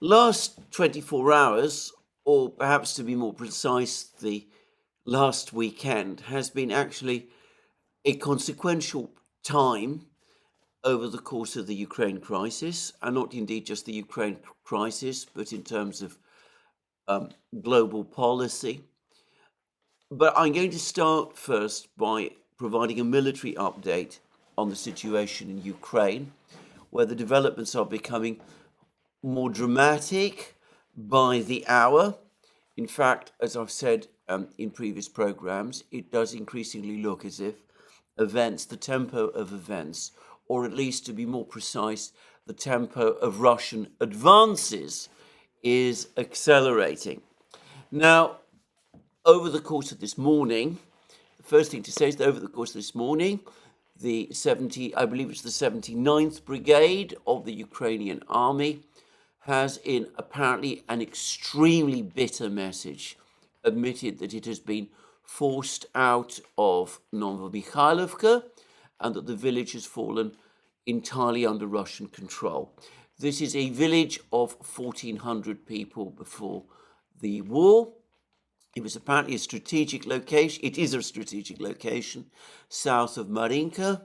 last 24 hours, or perhaps to be more precise, the last weekend, has been actually a consequential time over the course of the Ukraine crisis, and not indeed just the Ukraine crisis, but in terms of global policy. But I'm going to start first by providing a military update on the situation in Ukraine, where the developments are becoming more dramatic by the hour. In fact, as I've said in previous programs, it does increasingly look as if the tempo of events, or at least to be more precise, the tempo of Russian advances is accelerating. Now, over the course of this morning, the first thing to say is that over the course of this morning, the 79th Brigade of the Ukrainian Army has, in apparently an extremely bitter message, admitted that it has been forced out of Novomikhailovka and that the village has fallen entirely under Russian control. This is a village of 1,400 people before the war. It was apparently a strategic location. It is a strategic location south of Marinka.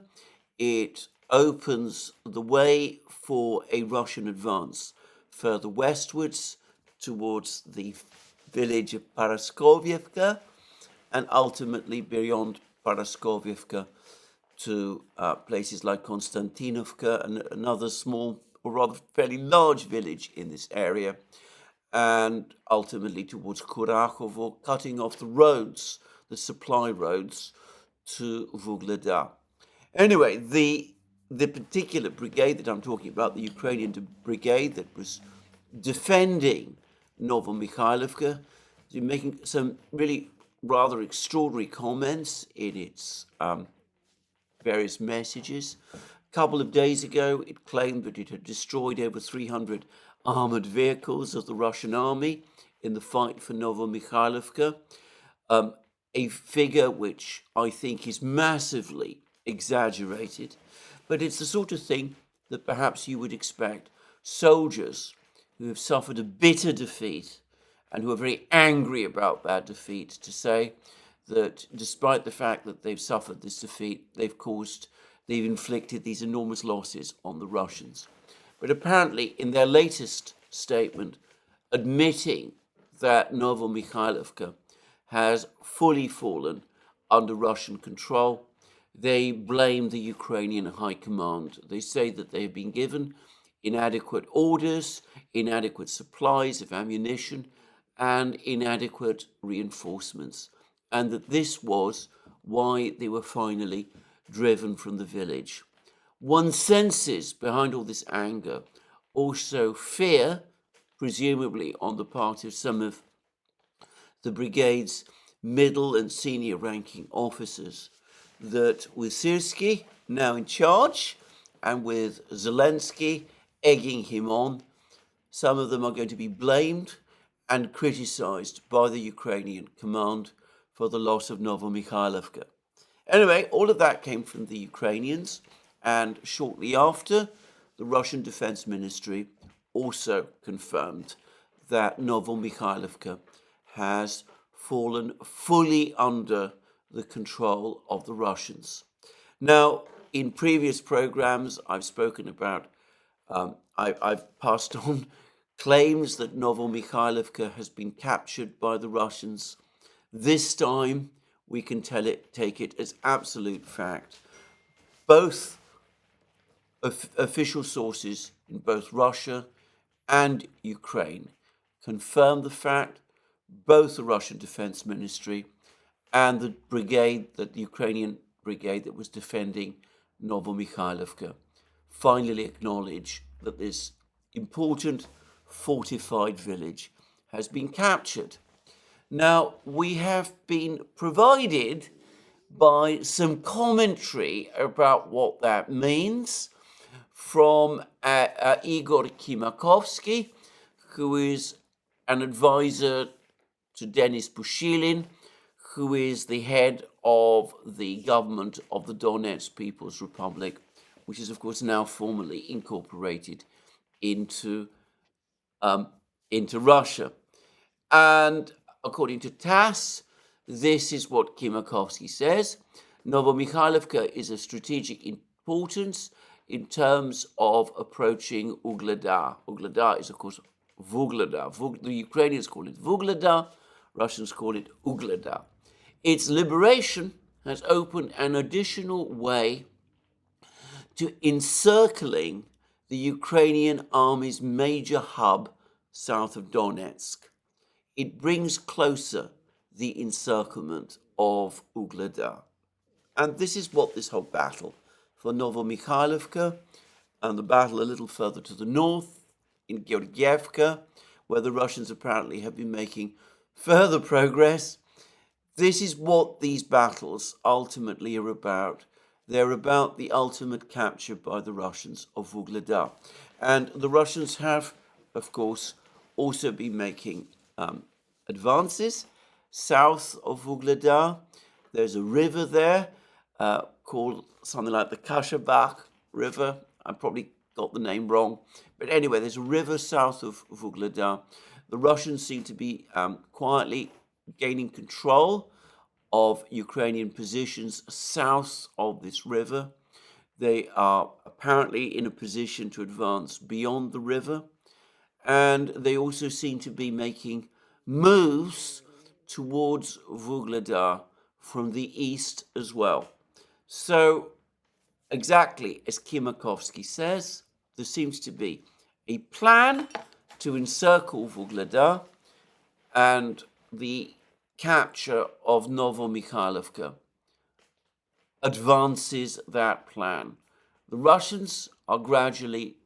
It opens the way for a Russian advance further westwards towards the village of Paraskovievka and ultimately beyond Paraskovievka to places like Konstantinovka and another small or rather fairly large village in this area, and ultimately towards Kurakovo, cutting off the roads, the supply roads to Vuhledar. Anyway, the particular brigade that I'm talking about, the Ukrainian brigade that was defending Novomikhailovka, is making some really rather extraordinary comments in its various messages. A couple of days ago, it claimed that it had destroyed over 300 armored vehicles of the Russian army in the fight for Novomikhailovka, a figure which I think is massively exaggerated, but it's the sort of thing that perhaps you would expect soldiers who have suffered a bitter defeat and who are very angry about that defeat to say, that despite the fact that they've suffered this defeat, they've inflicted these enormous losses on the Russians. But apparently, in their latest statement, admitting that Novomikhailovka has fully fallen under Russian control, they blame the Ukrainian high command. They say that they have been given inadequate orders, inadequate supplies of ammunition, and inadequate reinforcements, and that this was why they were finally driven from the village. One senses behind all this anger also fear, presumably on the part of some of the brigade's middle and senior ranking officers, that with Syrskyi now in charge and with Zelensky egging him on, some of them are going to be blamed and criticized by the Ukrainian command for the loss of Novomikhailovka. Anyway, all of that came from the Ukrainians, and shortly after, the Russian Defense Ministry also confirmed that Novomikhailovka has fallen fully under the control of the Russians. Now, in previous programs, I've spoken about, I've passed on claims that Novomikhailovka has been captured by the Russians. This time, we can take it as absolute fact. Both official sources in both Russia and Ukraine confirm the fact. Both the Russian Defense Ministry and the Ukrainian brigade that was defending Novomikhailovka finally acknowledge that this important fortified village has been captured. Now, we have been provided by some commentary about what that means from Igor Kimakovsky, who is an advisor to Denis Pushilin, who is the head of the government of the Donetsk People's Republic, which is, of course, now formally incorporated into into Russia. And according to TASS, this is what Kimakovsky says. Novomikhailovka is of strategic importance in terms of approaching Vuhledar. Vuhledar is, of course, Vuhledar. The Ukrainians call it Vuhledar, Russians call it Vuhledar. Its liberation has opened an additional way to encircling the Ukrainian army's major hub south of Donetsk. It brings closer the encirclement of Vuhledar. And this is what this whole battle for Novomikhailovka and the battle a little further to the north in Georgievka, where the Russians apparently have been making further progress. This is what these battles ultimately are about. They're about the ultimate capture by the Russians of Vuhledar. And the Russians have, of course, also been making advances south of Vuhledar. There's a river there called something like the Kashabach River. I probably got the name wrong. But anyway, there's a river south of Vuhledar. The Russians seem to be quietly gaining control of Ukrainian positions south of this river. They are apparently in a position to advance beyond the river. And they also seem to be making moves towards Vuhledar from the east as well. So, exactly as Kimakovsky says, there seems to be a plan to encircle Vuhledar, and the capture of Novomikhailovka advances that plan. The Russians are gradually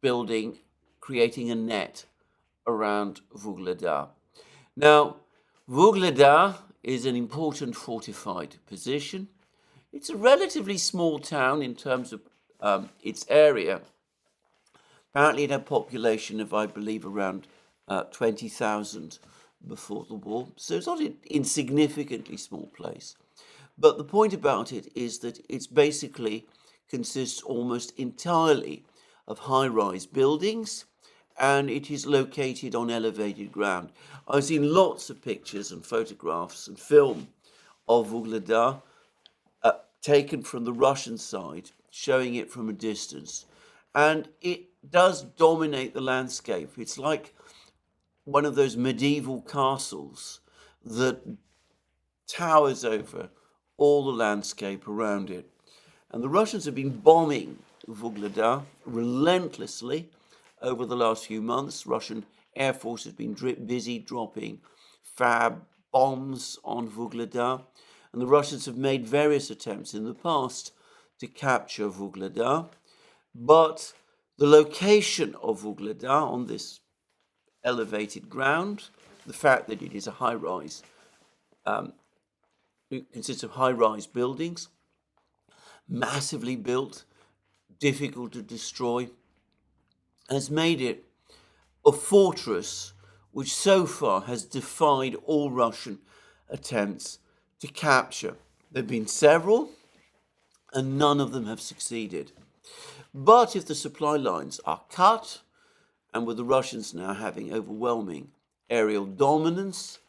creating a net around Vuhledar. Now, Vuhledar is an important fortified position. It's a relatively small town in terms of its area. Apparently it had a population of, I believe, around 20,000 before the war. So it's not an insignificantly small place. But the point about it is that it's basically consists almost entirely of high-rise buildings, and it is located on elevated ground. I've seen lots of pictures and photographs and film of Vuhledar taken from the Russian side, showing it from a distance. And it does dominate the landscape. It's like one of those medieval castles that towers over all the landscape around it. And the Russians have been bombing Vuhledar relentlessly over the last few months. Russian Air Force has been busy dropping fab bombs on Vuhledar. And the Russians have made various attempts in the past to capture Vuhledar. But the location of Vuhledar on this elevated ground, the fact that it is a high-rise, it consists of high-rise buildings, massively built, difficult to destroy, has made it a fortress which so far has defied all Russian attempts to capture. There have been several, and none of them have succeeded. But if the supply lines are cut, and with the Russians now having overwhelming aerial dominance,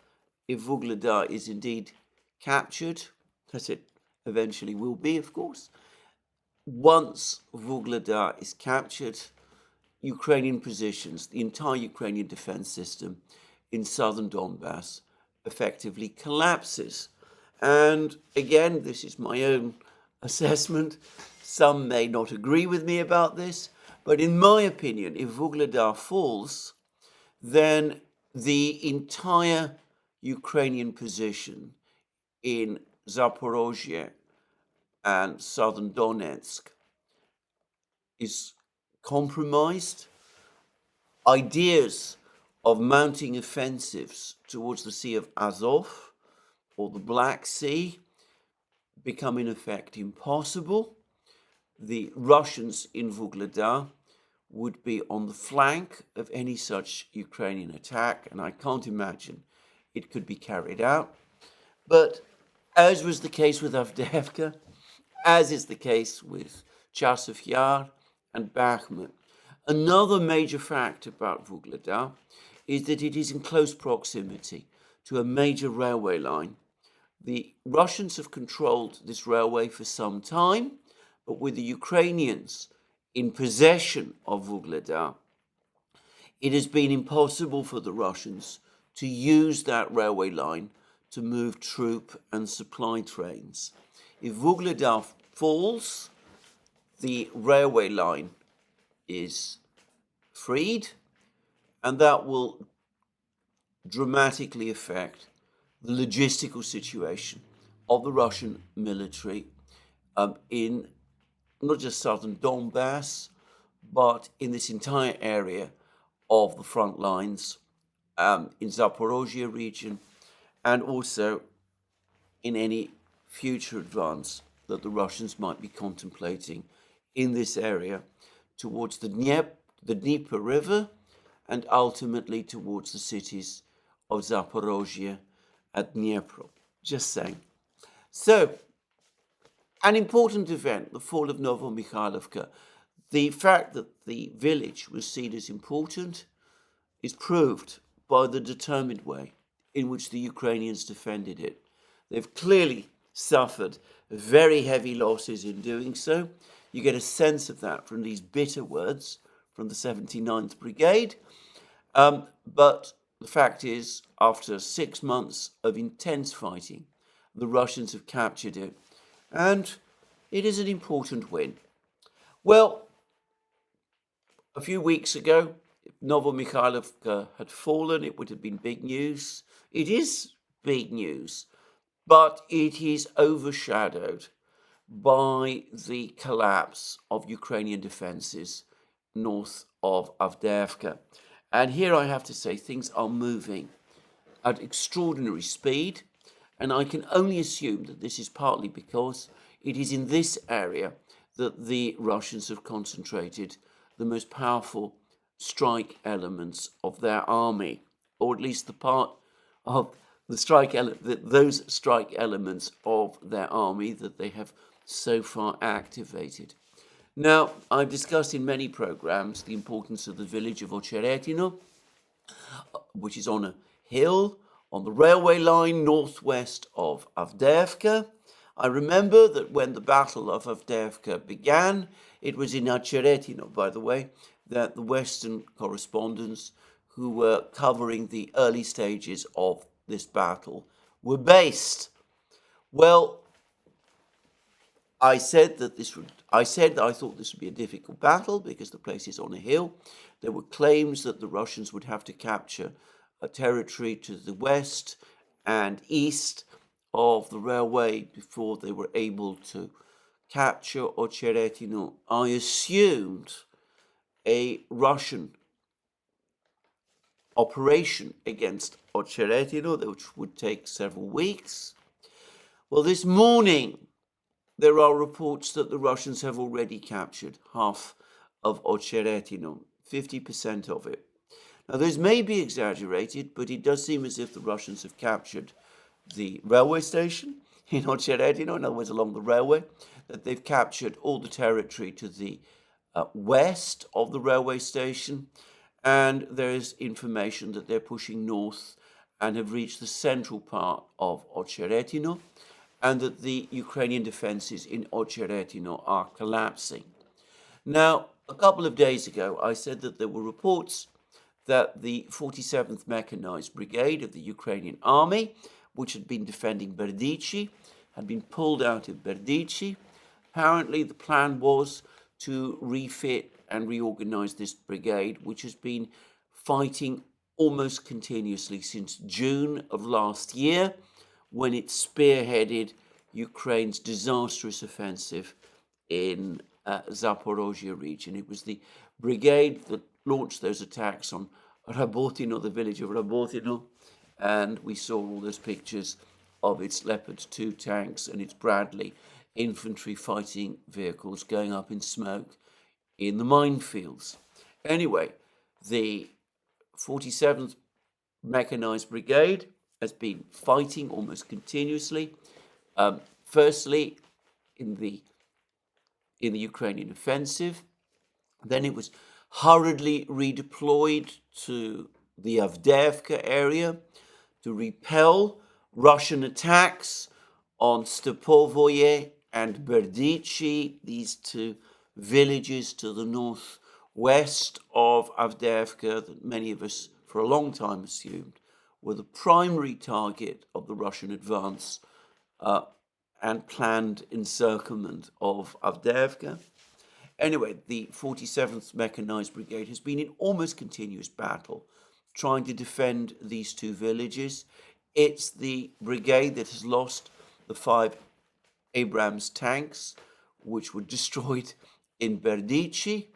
if Vuhledar is indeed captured, as it eventually will be, of course, once Vuhledar is captured, Ukrainian positions, the entire Ukrainian defense system in southern Donbass effectively collapses. And again, this is my own assessment. Some may not agree with me about this, but in my opinion, if Vuhledar falls, then the entire Ukrainian position in Zaporozhye and southern Donetsk is compromised. Ideas of mounting offensives towards the Sea of Azov or the Black Sea become in effect impossible. The Russians in Vuhledar would be on the flank of any such Ukrainian attack, and I can't imagine it could be carried out. But as was the case with Avdiivka, as is the case with Chasiv Yar and Bakhmut, Another major fact about Vuhledar is that it is in close proximity to a major railway line. The Russians have controlled this railway for some time, but with the Ukrainians in possession of Vuhledar, it has been impossible for the Russians to use that railway line to move troop and supply trains. If Vuhledar falls, the railway line is freed, and that will dramatically affect the logistical situation of the Russian military in not just southern Donbass, but in this entire area of the front lines in Zaporozhye region, and also in any future advance that the Russians might be contemplating in this area towards the Dnieper River, and ultimately towards the cities of Zaporozhye and Dnipro. Just saying. So, an important event, the fall of Novomikhailovka. The fact that the village was seen as important is proved by the determined way in which the Ukrainians defended it. They've clearly suffered very heavy losses in doing so. You get a sense of that from these bitter words from the 79th Brigade. But the fact is, after 6 months of intense fighting, the Russians have captured it, and it is an important win. Well, a few weeks ago, if Novomikhailovka had fallen, it would have been big news. It is big news, but it is overshadowed by the collapse of Ukrainian defenses north of Avdiivka. And here I have to say things are moving at extraordinary speed, and I can only assume that this is partly because it is in this area that the Russians have concentrated the most powerful strike elements of their army, or at least the part of the those strike elements of their army that they have so far activated. Now, I've discussed in many programs the importance of the village of Ocheretino, which is on a hill on the railway line northwest of Avdiivka. I remember that when the Battle of Avdiivka began, it was in Ocheretino, by the way, that the Western correspondents who were covering the early stages of this battle were based. Well, I said that I thought this would be a difficult battle because the place is on a hill. There were claims that the Russians would have to capture a territory to the west and east of the railway before they were able to capture Ocheretino. I assumed a Russian operation against Ocheretino, which would take several weeks. Well, this morning, there are reports that the Russians have already captured half of Ocheretino, 50% of it. Now, those may be exaggerated, but it does seem as if the Russians have captured the railway station in Ocheretino, in other words, along the railway, that they've captured all the territory to the west of the railway station, and there is information that they're pushing north and have reached the central part of Ocheretino, and that the Ukrainian defenses in Ocheretino are collapsing. Now, a couple of days ago, I said that there were reports that the 47th Mechanized Brigade of the Ukrainian army, which had been defending Berdichi, had been pulled out of Berdichi. Apparently, the plan was to refit and reorganize this brigade, which has been fighting almost continuously since June of last year, when it spearheaded Ukraine's disastrous offensive in Zaporozhye region. It was the brigade that launched those attacks on Rabotino, the village of Rabotino, and we saw all those pictures of its Leopard 2 tanks and its Bradley infantry fighting vehicles going up in smoke in the minefields. Anyway, the 47th Mechanized Brigade has been fighting almost continuously. Firstly, in the Ukrainian offensive, then it was hurriedly redeployed to the Avdiivka area to repel Russian attacks on Stepovoye and Berdichi, these two villages to the northwest of Avdiivka that many of us for a long time assumed were the primary target of the Russian advance and planned encirclement of Avdiivka. Anyway, the 47th Mechanized Brigade has been in almost continuous battle trying to defend these two villages. It's the brigade that has lost the 5 Abrams tanks, which were destroyed in Berdichi.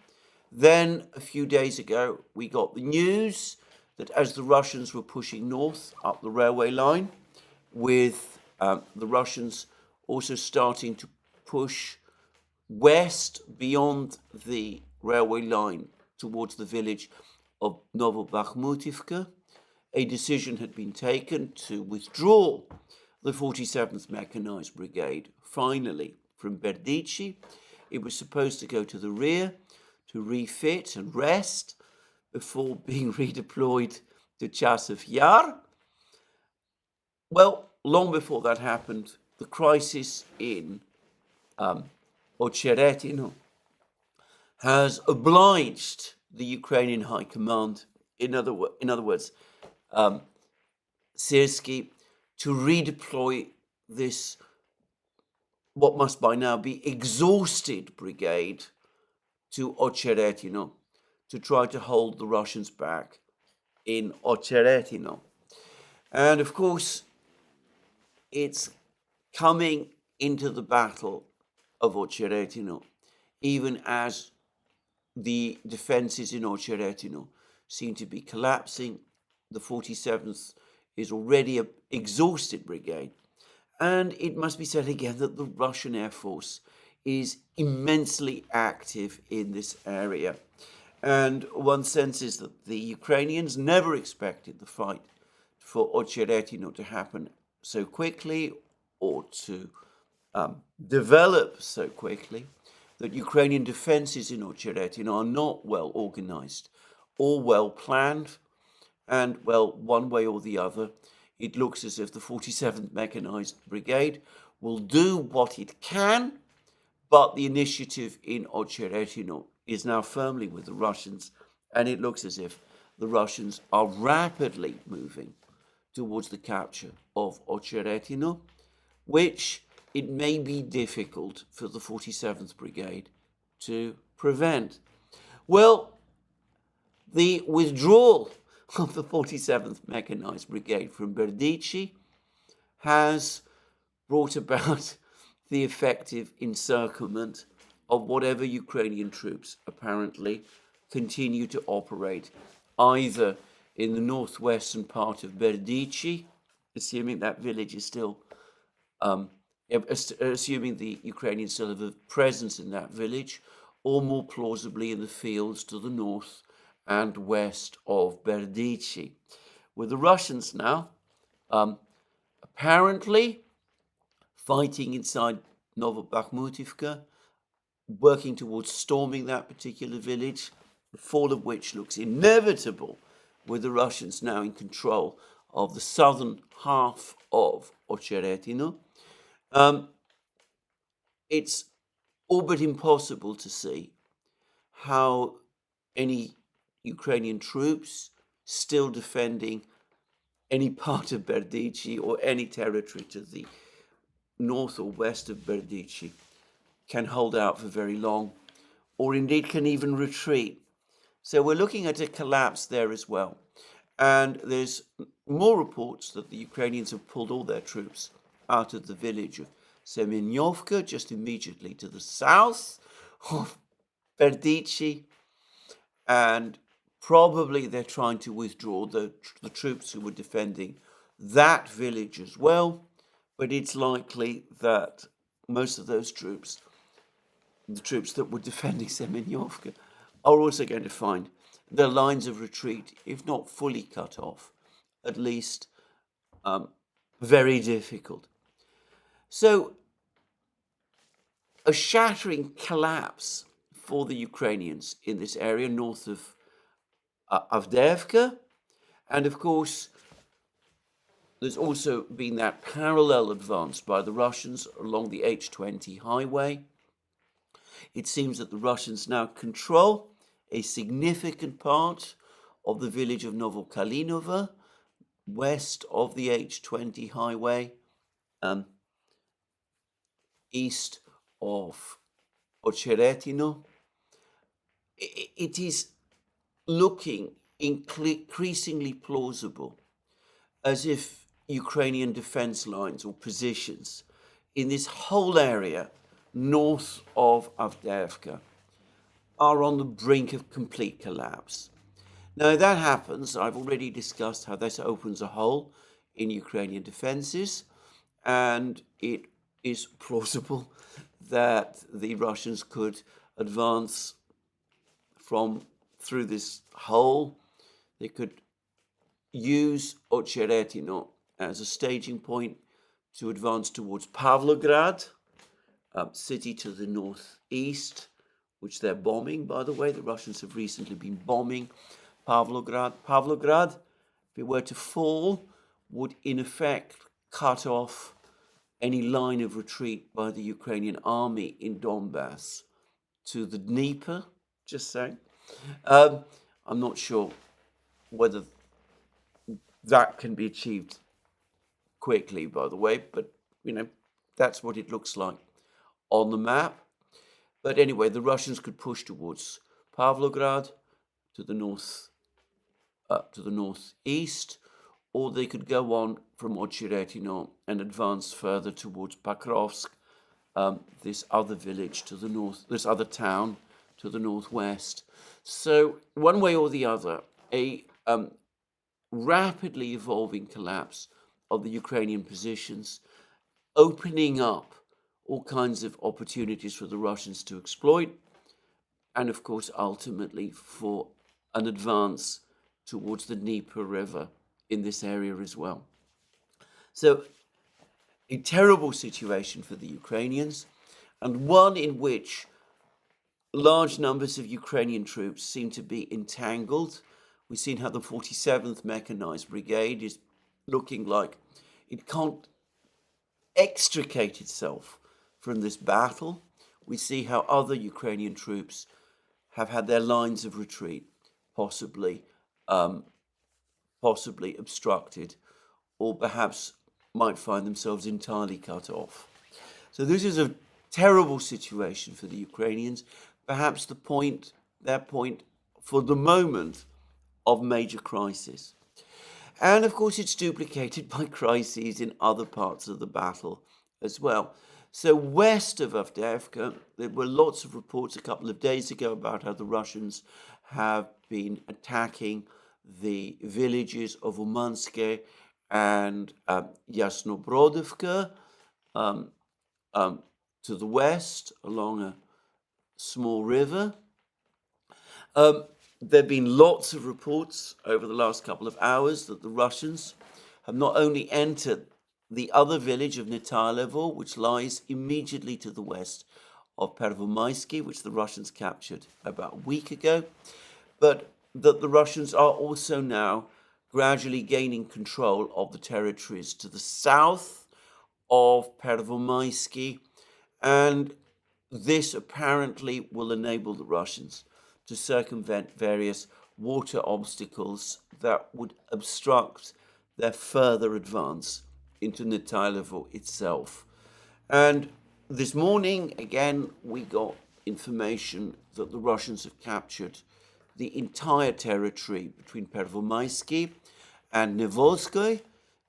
Then, a few days ago, we got the news that as the Russians were pushing north up the railway line, with the Russians also starting to push west beyond the railway line towards the village of Novomikhailovka, a decision had been taken to withdraw the 47th Mechanized Brigade, finally, from Berdichi. It was supposed to go to the rear to refit and rest before being redeployed to Chasiv Yar. Well, long before that happened, the crisis in Ocheretino has obliged the Ukrainian High Command, in other words, Syrskyi, to redeploy this, what must by now be exhausted brigade, to Ocheretino to try to hold the Russians back in Ocheretino. And of course, it's coming into the battle of Ocheretino, even as the defenses in Ocheretino seem to be collapsing. The 47th is already an exhausted brigade. And it must be said again that the Russian Air Force is immensely active in this area. And one senses that the Ukrainians never expected the fight for Ocheretino to happen so quickly or to develop so quickly, that Ukrainian defenses in Ocheretino are not well organized or well planned. And, well, one way or the other, it looks as if the 47th Mechanized Brigade will do what it can, but the initiative in Ocheretino is now firmly with the Russians, and it looks as if the Russians are rapidly moving towards the capture of Ocheretino, which it may be difficult for the 47th Brigade to prevent. Well, the withdrawal of the 47th Mechanized Brigade from Berdichi has brought about the effective encirclement of whatever Ukrainian troops apparently continue to operate either in the northwestern part of Berdichi, assuming that village is still, assuming the Ukrainians still have a presence in that village, or more plausibly in the fields to the north and west of Berdichi. With the Russians now apparently fighting inside Novomikhailovka, working towards storming that particular village, the fall of which looks inevitable with the Russians now in control of the southern half of Ocheretino. It's all but impossible to see how any Ukrainian troops still defending any part of Berdichi or any territory to the north or west of Berdichi can hold out for very long, or indeed can even retreat. So we're looking at a collapse there as well. And there's more reports that the Ukrainians have pulled all their troops out of the village of Semyenovka, just immediately to the south of Berdichi, and probably they're trying to withdraw the troops who were defending that village as well. But it's likely that most of those troops, the troops that were defending Semyenovka, are also going to find their lines of retreat, if not fully cut off, at least very difficult. So a shattering collapse for the Ukrainians in this area north of Avdiivka. And of course, there's also been that parallel advance by the Russians along the H20 highway. It seems that the Russians now control a significant part of the village of Novomikhailovka, west of the H20 highway, east of Ocheretino. It is looking increasingly plausible as if Ukrainian defense lines or positions in this whole area north of Avdiivka are on the brink of complete collapse. Now, that happens. I've already discussed how this opens a hole in Ukrainian defenses, and it is plausible that the Russians could advance through this hole. They could use Ocheretino as a staging point to advance towards Pavlograd, a city to the northeast, which they're bombing, by the way. The Russians have recently been bombing Pavlograd. Pavlograd, if it were to fall, would in effect cut off any line of retreat by the Ukrainian army in Donbass to the Dnieper, just saying. I'm not sure whether that can be achieved quickly, by the way, but, that's what it looks like on the map. But anyway, the Russians could push towards Pavlograd to the northeast, or they could go on from Ocheretino and advance further towards Pakrovsk, this other village to the north, this other town to the northwest. So one way or the other, a rapidly evolving collapse of the Ukrainian positions, opening up all kinds of opportunities for the Russians to exploit, and of course, ultimately for an advance towards the Dnieper River in this area as well. So, a terrible situation for the Ukrainians, and one in which large numbers of Ukrainian troops seem to be entangled. We've seen how the 47th Mechanized Brigade is looking like it can't extricate itself from this battle. We see how other Ukrainian troops have had their lines of retreat possibly obstructed, or perhaps might find themselves entirely cut off. So this is a terrible situation for the Ukrainians, perhaps their point for the moment of major crisis. And of course, it's duplicated by crises in other parts of the battle as well. So west of Avdiivka, there were lots of reports a couple of days ago about how the Russians have been attacking the villages of Umanske and Yasnobrodivka to the west along a small river. There have been lots of reports over the last couple of hours that the Russians have not only entered the other village of Netailevo, which lies immediately to the west of Pervomaisky, which the Russians captured about a week ago, but that the Russians are also now gradually gaining control of the territories to the south of Pervomaisky, and this apparently will enable the Russians to circumvent various water obstacles that would obstruct their further advance into Netailevo itself. And this morning, again, we got information that the Russians have captured the entire territory between Pervomaisky and Nevolskoy,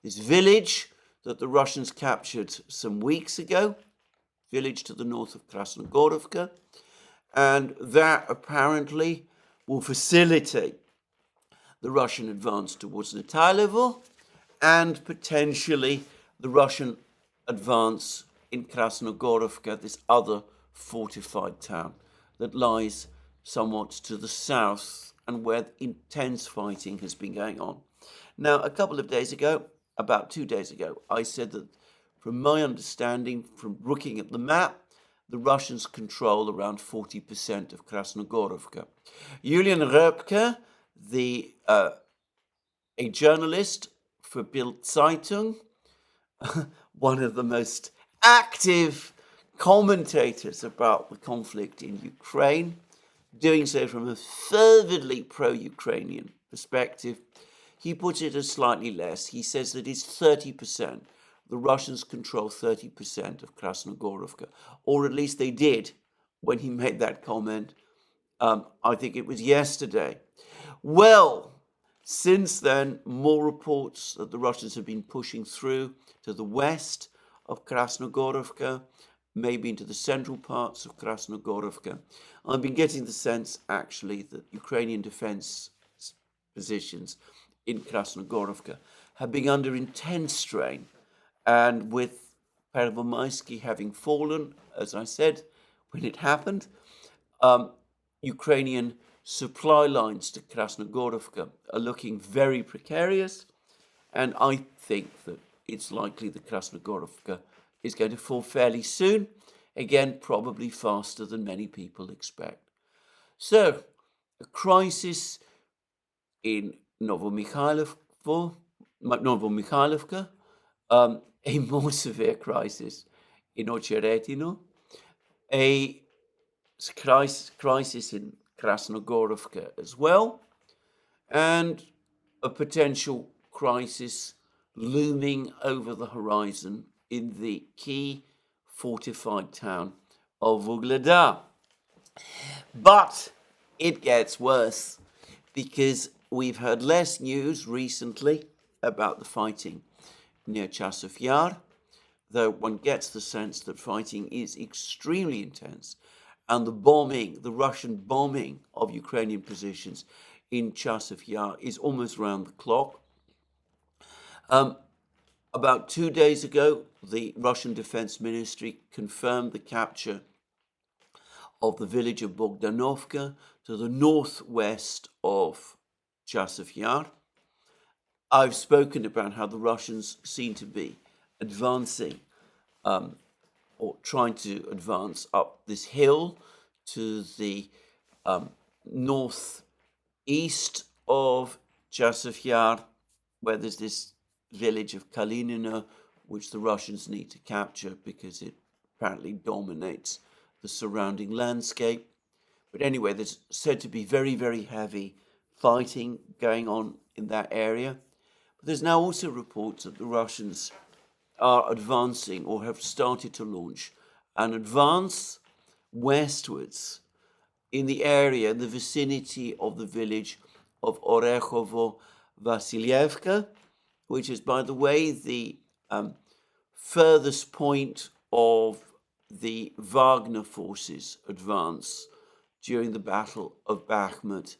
this village that the Russians captured some weeks ago, village to the north of Krasnogorovka, and that apparently will facilitate the Russian advance towards Netailevo and potentially the Russian advance in Krasnogorovka, this other fortified town that lies somewhat to the south and where intense fighting has been going on. Now, a couple of days ago, about 2 days ago, I said that from my understanding, from looking at the map, the Russians control around 40% of Krasnogorovka. Julian Röpke, a journalist for Bild Zeitung, one of the most active commentators about the conflict in Ukraine, doing so from a fervidly pro-Ukrainian perspective, he puts it as slightly less. He says that it's 30%. The Russians control 30% of Krasnogorovka, or at least they did when he made that comment. I think it was yesterday. Well, since then, more reports that the Russians have been pushing through to the west of Krasnogorovka, maybe into the central parts of Krasnogorovka. I've been getting the sense, actually, that Ukrainian defense positions in Krasnogorovka have been under intense strain. And with Pervomaisky having fallen, as I said, when it happened, Ukrainian supply lines to Krasnogorovka are looking very precarious. And I think that it's likely that Krasnogorovka is going to fall fairly soon. Again, probably faster than many people expect. So, a crisis in Novomikhailovka, a more severe crisis in Ocheretino, a crisis in Krasnogorovka as well, and a potential crisis looming over the horizon in the key fortified town of Vuhledar. But it gets worse because we've heard less news recently about the fighting near Chasiv Yar, though one gets the sense that fighting is extremely intense, and the Russian bombing of Ukrainian positions in Chasiv Yar is almost round the clock. About 2 days ago, the Russian Defense Ministry confirmed the capture of the village of Budanovka to the northwest of Chasiv Yar. I've spoken about how the Russians seem to be advancing or trying to advance up this hill to the northeast of Chasiv Yar, where there's this village of Kalinino, which the Russians need to capture because it apparently dominates the surrounding landscape. But anyway, there's said to be very, very heavy fighting going on in that area. But there's now also reports that the Russians are advancing or have started to launch an advance westwards in the area, in the vicinity of the village of Orekhovo-Vasilievka, which is, by the way, the furthest point of the Wagner forces' advance during the Battle of Bakhmut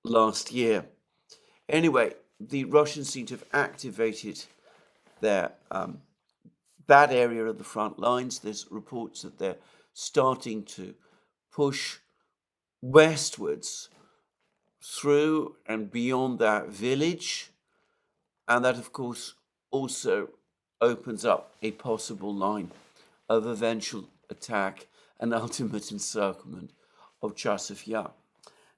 last year. Anyway, the Russians seem to have activated their that area of the front lines. There's reports that they're starting to push westwards through and beyond that village. And that, of course, also opens up a possible line of eventual attack and ultimate encirclement of Chasiv Yar.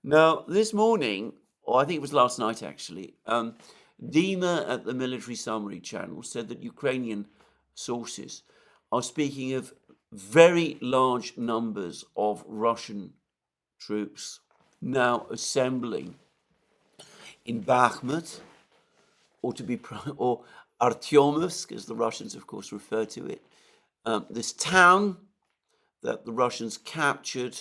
Now, this morning, or I think it was last night actually, Dima at the Military Summary channel said that Ukrainian sources are speaking of very large numbers of Russian troops now assembling in Bakhmut, or Artyomovsk, as the Russians, of course, refer to it. This town that the Russians captured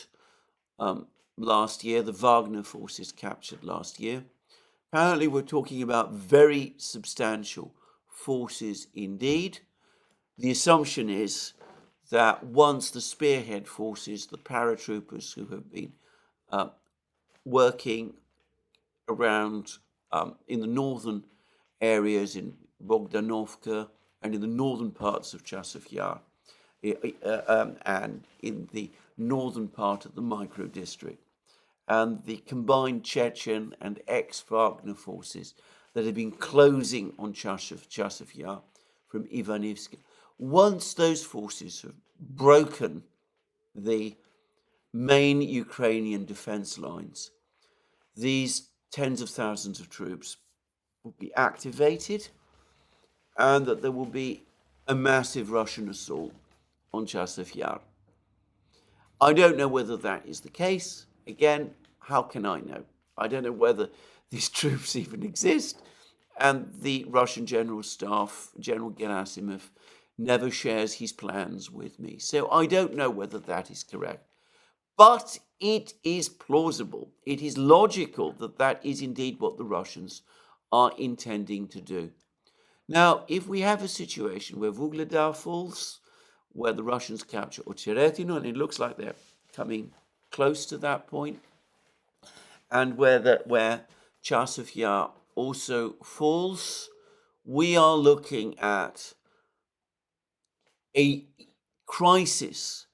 last year, the Wagner forces captured last year. Apparently, we're talking about very substantial forces indeed. The assumption is that once the spearhead forces, the paratroopers who have been working around in the northern areas in Bogdanovka and in the northern parts of Chasiv Yar and in the northern part of the micro-district, and the combined Chechen and ex-Wagner forces that have been closing on Chasiv Yar from Ivanivsk. Once those forces have broken the main Ukrainian defense lines, these tens of thousands of troops will be activated and that there will be a massive Russian assault on Chasiv Yar. I don't know whether that is the case. Again, how can I know? I don't know whether these troops even exist. And the Russian General Staff, General Gerasimov, never shares his plans with me. So I don't know whether that is correct. But it is plausible. It is logical that that is indeed what the Russians are intending to do. Now, if we have a situation where Vuhledar falls, where the Russians capture Ocheretino, and it looks like they're coming close to that point, and where Chasiv Yar also falls, we are looking at a crisis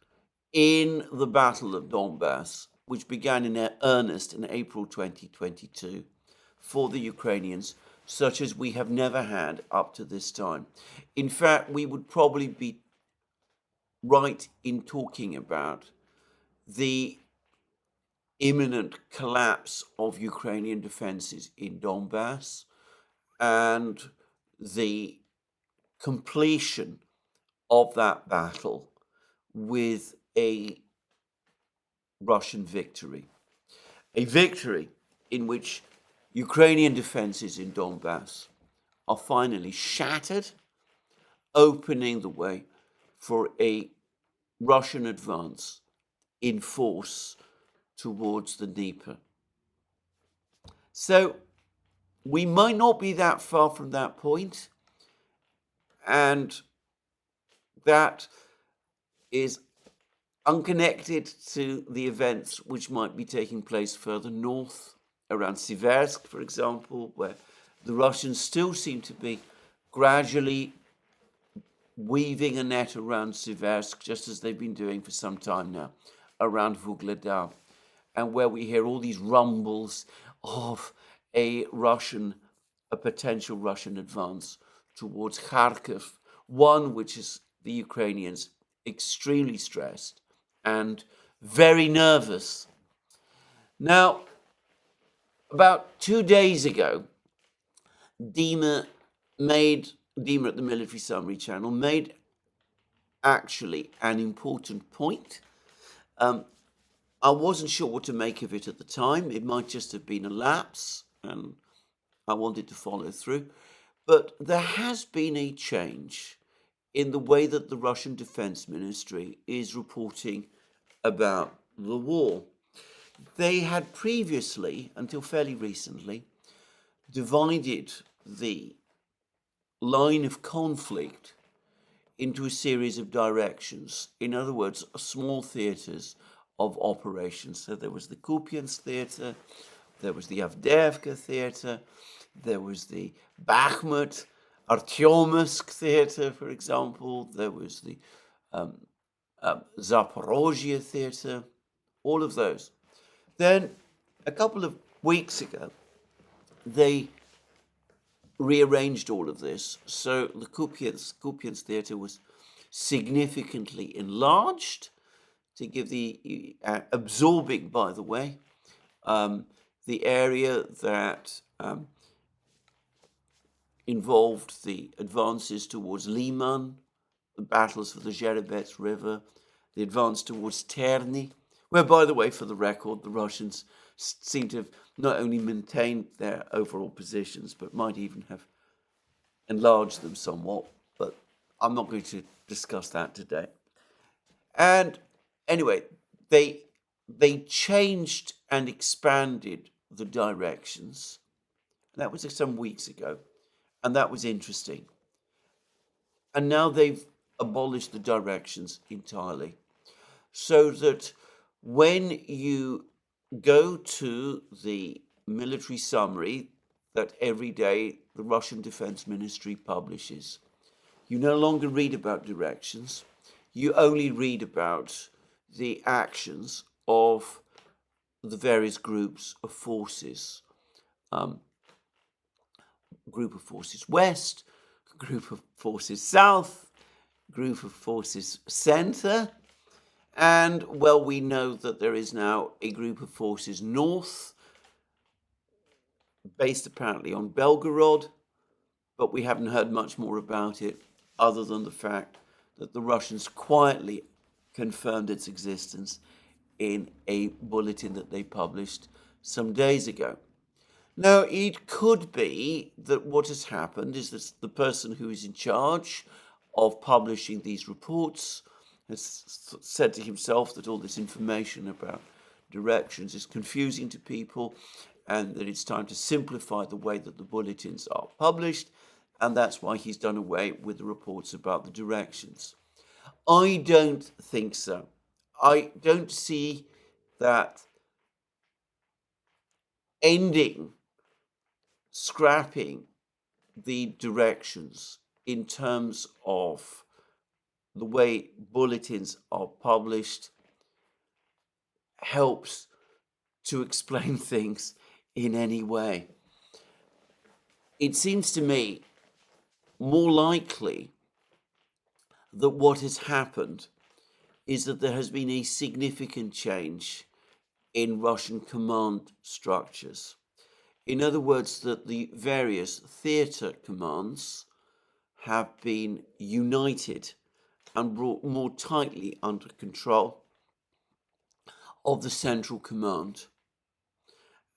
in the Battle of Donbass, which began in earnest in April 2022 for the Ukrainians, such as we have never had up to this time. In fact, we would probably be right in talking about the imminent collapse of Ukrainian defenses in Donbass and the completion of that battle with a Russian victory. A victory in which Ukrainian defenses in Donbass are finally shattered, opening the way for a Russian advance in force towards the Dnieper. So we might not be that far from that point, and that is unconnected to the events which might be taking place further north, around Siversk, for example, where the Russians still seem to be gradually weaving a net around Siversk, just as they've been doing for some time now, around Vuhledar, and where we hear all these rumbles of a potential Russian advance towards Kharkiv, one which is the Ukrainians extremely stressed and very nervous. Now, about 2 days ago, Dima at the Military Summary Channel made actually an important point. I wasn't sure what to make of it at the time. It might just have been a lapse, and I wanted to follow through. But there has been a change in the way that the Russian Defense Ministry is reporting about the war. They had previously, until fairly recently, divided the line of conflict into a series of directions. In other words, small theatres of operations. So there was the Kupiansk theatre, there was the Avdiivka theatre, there was the Bakhmut, Artyomsk theatre, for example, there was the Zaporozhye theatre, all of those. Then, a couple of weeks ago, they rearranged all of this. So the Kupiansk theatre was significantly enlarged to give the, absorbing, by the way, the area that involved the advances towards Liman, the battles for the Zherebets River, the advance towards Terny, where, by the way, for the record, the Russians seem to have not only maintained their overall positions, but might even have enlarged them somewhat. But I'm not going to discuss that today. And anyway, they changed and expanded the directions. That was some weeks ago, and that was interesting. And now they've abolished the directions entirely, so that when you go to the military summary that every day the Russian Defense Ministry publishes, you no longer read about directions. You only read about the actions of the various groups of forces. Group of forces west, group of forces south, group of forces center, And, well, we know that there is now a group of forces north, based apparently on Belgorod, but we haven't heard much more about it other than the fact that the Russians quietly confirmed its existence in a bulletin that they published some days ago. Now, it could be that what has happened is that the person who is in charge of publishing these reports has said to himself that all this information about directions is confusing to people and that it's time to simplify the way that the bulletins are published, and that's why he's done away with the reports about the directions. I don't think so. I don't see that scrapping the directions in terms of the way bulletins are published helps to explain things in any way. It seems to me more likely that what has happened is that there has been a significant change in Russian command structures. In other words, that the various theatre commands have been united and brought more tightly under control of the central command.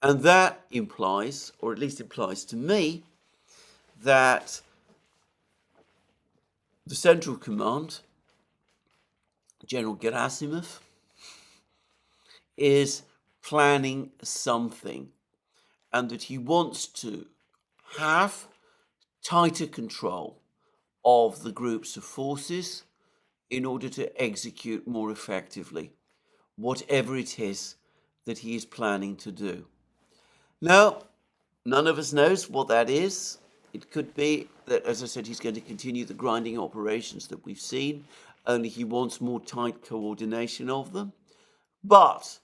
And that implies, or at least implies to me, that the central command, General Gerasimov, is planning something, and that he wants to have tighter control of the groups of forces in order to execute more effectively whatever it is that he is planning to do. Now, none of us knows what that is. It could be that, as I said, he's going to continue the grinding operations that we've seen, only he wants more tight coordination of them. But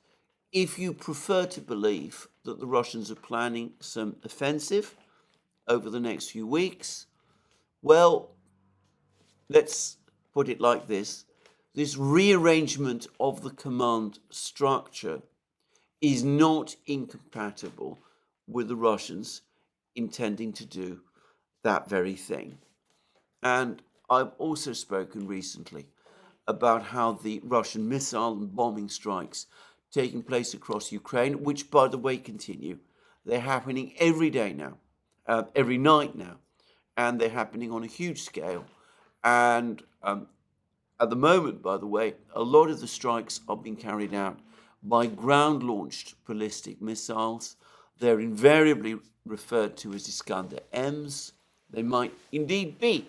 if you prefer to believe that the Russians are planning some offensive over the next few weeks, well, let's put it like this. This rearrangement of the command structure is not incompatible with the Russians intending to do that very thing. And I've also spoken recently about how the Russian missile and bombing strikes taking place across Ukraine, which, by the way, continue. They're happening every day now, every night now, and they're happening on a huge scale. And at the moment, by the way, a lot of the strikes are being carried out by ground-launched ballistic missiles. They're invariably referred to as Iskander M's. They might indeed be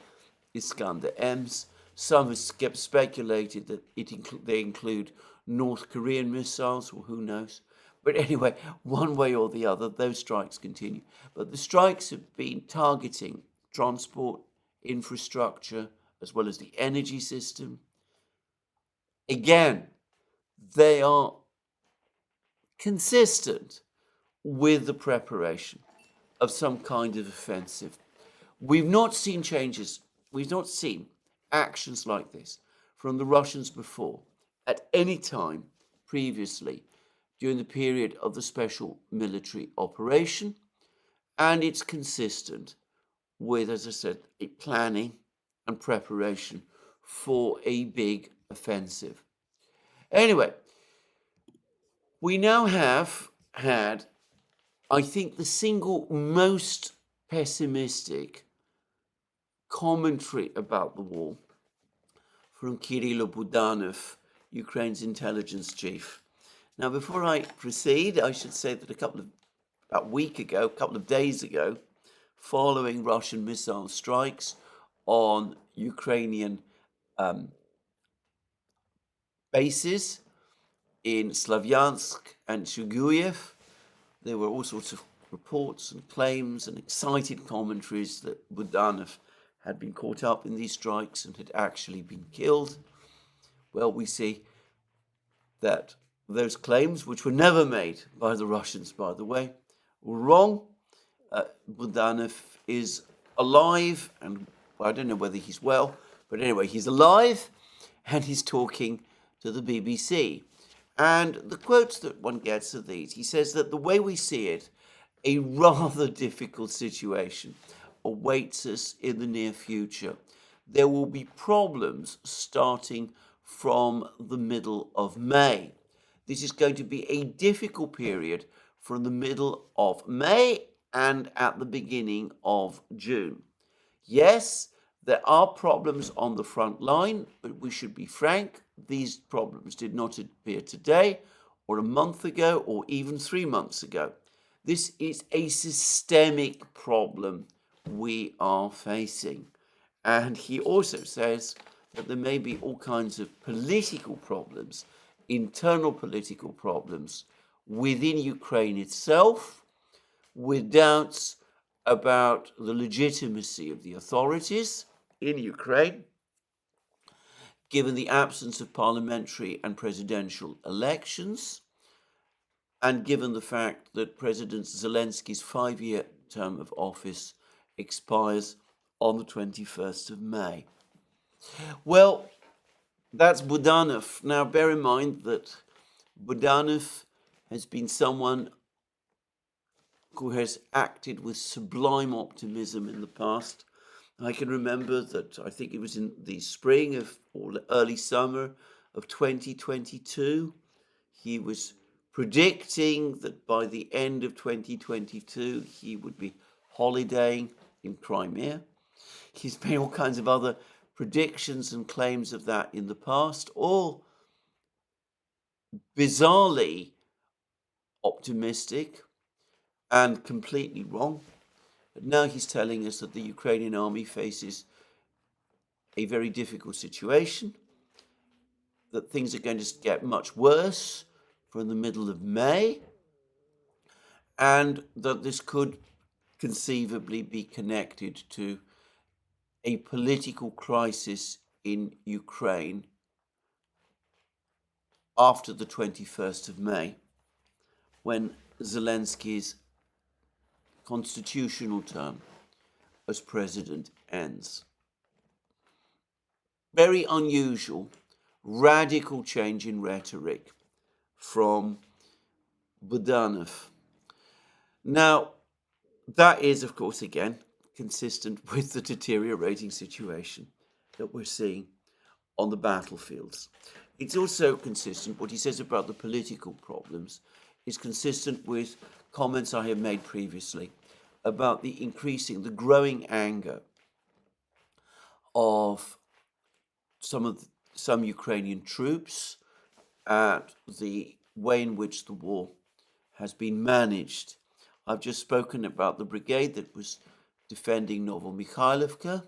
Iskander M's. Some have speculated that they include North Korean missiles, or who knows. But anyway, one way or the other, those strikes continue. But the strikes have been targeting transport, infrastructure, as well as the energy system. Again, they are consistent with the preparation of some kind of offensive. We've not seen changes, we've not seen actions like this from the Russians before at any time previously during the period of the special military operation, and it's consistent with, as I said, a planning and preparation for a big offensive. Anyway, we now have had, I think, the single most pessimistic commentary about the war from Kirill Budanov, Ukraine's intelligence chief. Now, before I proceed, I should say that about a week ago, a couple of days ago, following Russian missile strikes on Ukrainian bases in Slavyansk and Chuguyev, there were all sorts of reports and claims and excited commentaries that Budanov had been caught up in these strikes and had actually been killed. Well, we see that those claims, which were never made by the Russians, by the way, were wrong. Budanov is alive, and I don't know whether he's well, but anyway, he's alive, and he's talking to the BBC. And the quotes that one gets are these. He says that the way we see it, a rather difficult situation awaits us in the near future. There will be problems starting from the middle of May. This is going to be a difficult period from the middle of May and at the beginning of June. Yes, there are problems on the front line, but we should be frank, these problems did not appear today or a month ago or even 3 months ago. This is a systemic problem we are facing. And he also says that there may be all kinds of political problems, internal political problems within Ukraine itself, with doubts about the legitimacy of the authorities in Ukraine, given the absence of parliamentary and presidential elections, and given the fact that President Zelensky's 5-year term of office expires on the 21st of May. Well, that's Budanov. Now, bear in mind that Budanov has been someone who has acted with sublime optimism in the past. I can remember that I think it was in the spring of or early summer of 2022, he was predicting that by the end of 2022 he would be holidaying in Crimea. He's made all kinds of other predictions and claims of that in the past, all bizarrely optimistic and completely wrong. But now he's telling us that the Ukrainian army faces a very difficult situation, that things are going to get much worse from the middle of May, and that this could conceivably be connected to a political crisis in Ukraine after the 21st of May, when Zelensky's constitutional term as president ends. Very unusual, radical change in rhetoric from Budanov. Now, that is, of course, again, consistent with the deteriorating situation that we're seeing on the battlefields. It's also consistent, what he says about the political problems is consistent with comments I have made previously about the growing anger of some Ukrainian troops at the way in which the war has been managed. I've just spoken about the brigade that was defending Novomikhailovka.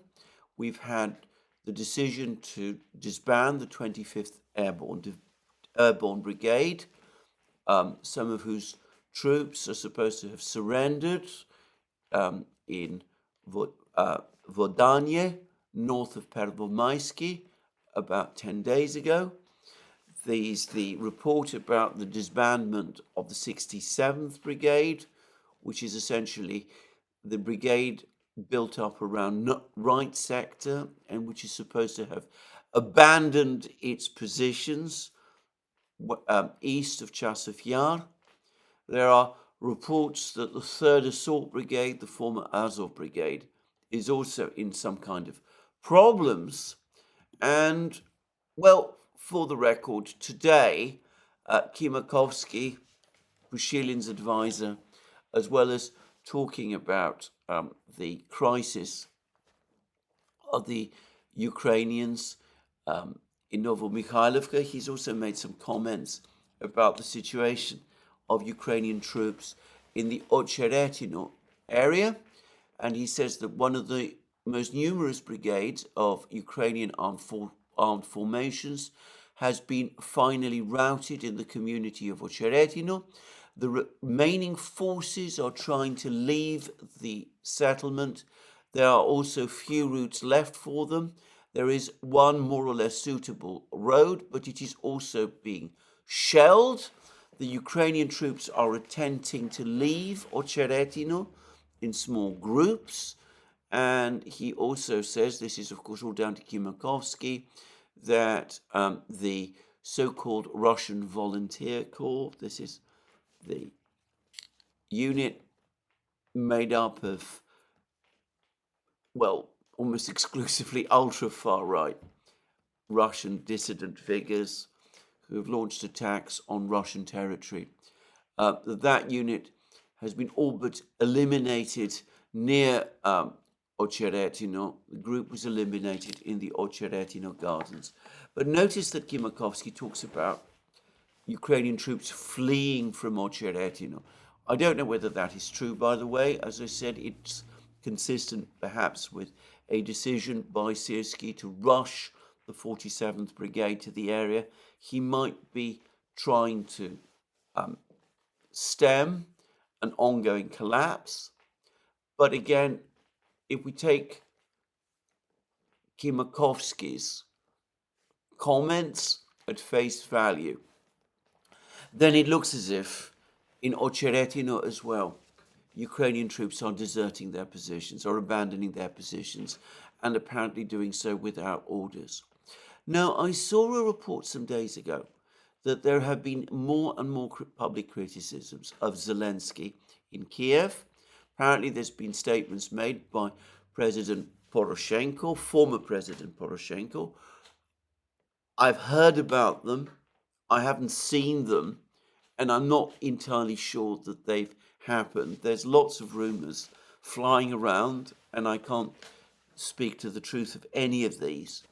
We've had the decision to disband the 25th Airborne Brigade, some of whose troops are supposed to have surrendered in Vodanye, north of Pervomaisky, about 10 days ago. There's the report about the disbandment of the 67th Brigade, which is essentially the brigade built up around right sector and which is supposed to have abandoned its positions east of Chasiv Yar. There are reports that the 3rd Assault Brigade, the former Azov Brigade, is also in some kind of problems. And, well, for the record, today, Kimakovsky, Pushilin's advisor, as well as talking about the crisis of the Ukrainians in Novomikhailovka, he's also made some comments about the situation of Ukrainian troops in the Ocheretino area. And he says that one of the most numerous brigades of Ukrainian armed formations has been finally routed in the community of Ocheretino. The remaining forces are trying to leave the settlement. There are also few routes left for them. There is one more or less suitable road, but it is also being shelled. The Ukrainian troops are attempting to leave Ocheretino in small groups. And he also says, this is of course all down to Kimakovsky, that the so-called Russian Volunteer Corps. This is the unit made up of, well, almost exclusively ultra-far-right Russian dissident figures who have launched attacks on Russian territory. That unit has been all but eliminated near Ocheretino. The group was eliminated in the Ocheretino gardens. But notice that Kimakovsky talks about Ukrainian troops fleeing from Ocheretino. I don't know whether that is true, by the way. As I said, it's consistent perhaps with a decision by Syrski to rush the 47th Brigade to the area. He might be trying to stem an ongoing collapse. But again, if we take Kimakovsky's comments at face value, then it looks as if in Ocheretino as well, Ukrainian troops are deserting their positions or abandoning their positions, and apparently doing so without orders. Now, I saw a report some days ago that there have been more and more public criticisms of Zelensky in Kiev. Apparently, there's been statements made by President Poroshenko, former President Poroshenko. I've heard about them. I haven't seen them, and I'm not entirely sure that they've happened. There's lots of rumors flying around, and I can't speak to the truth of any of these.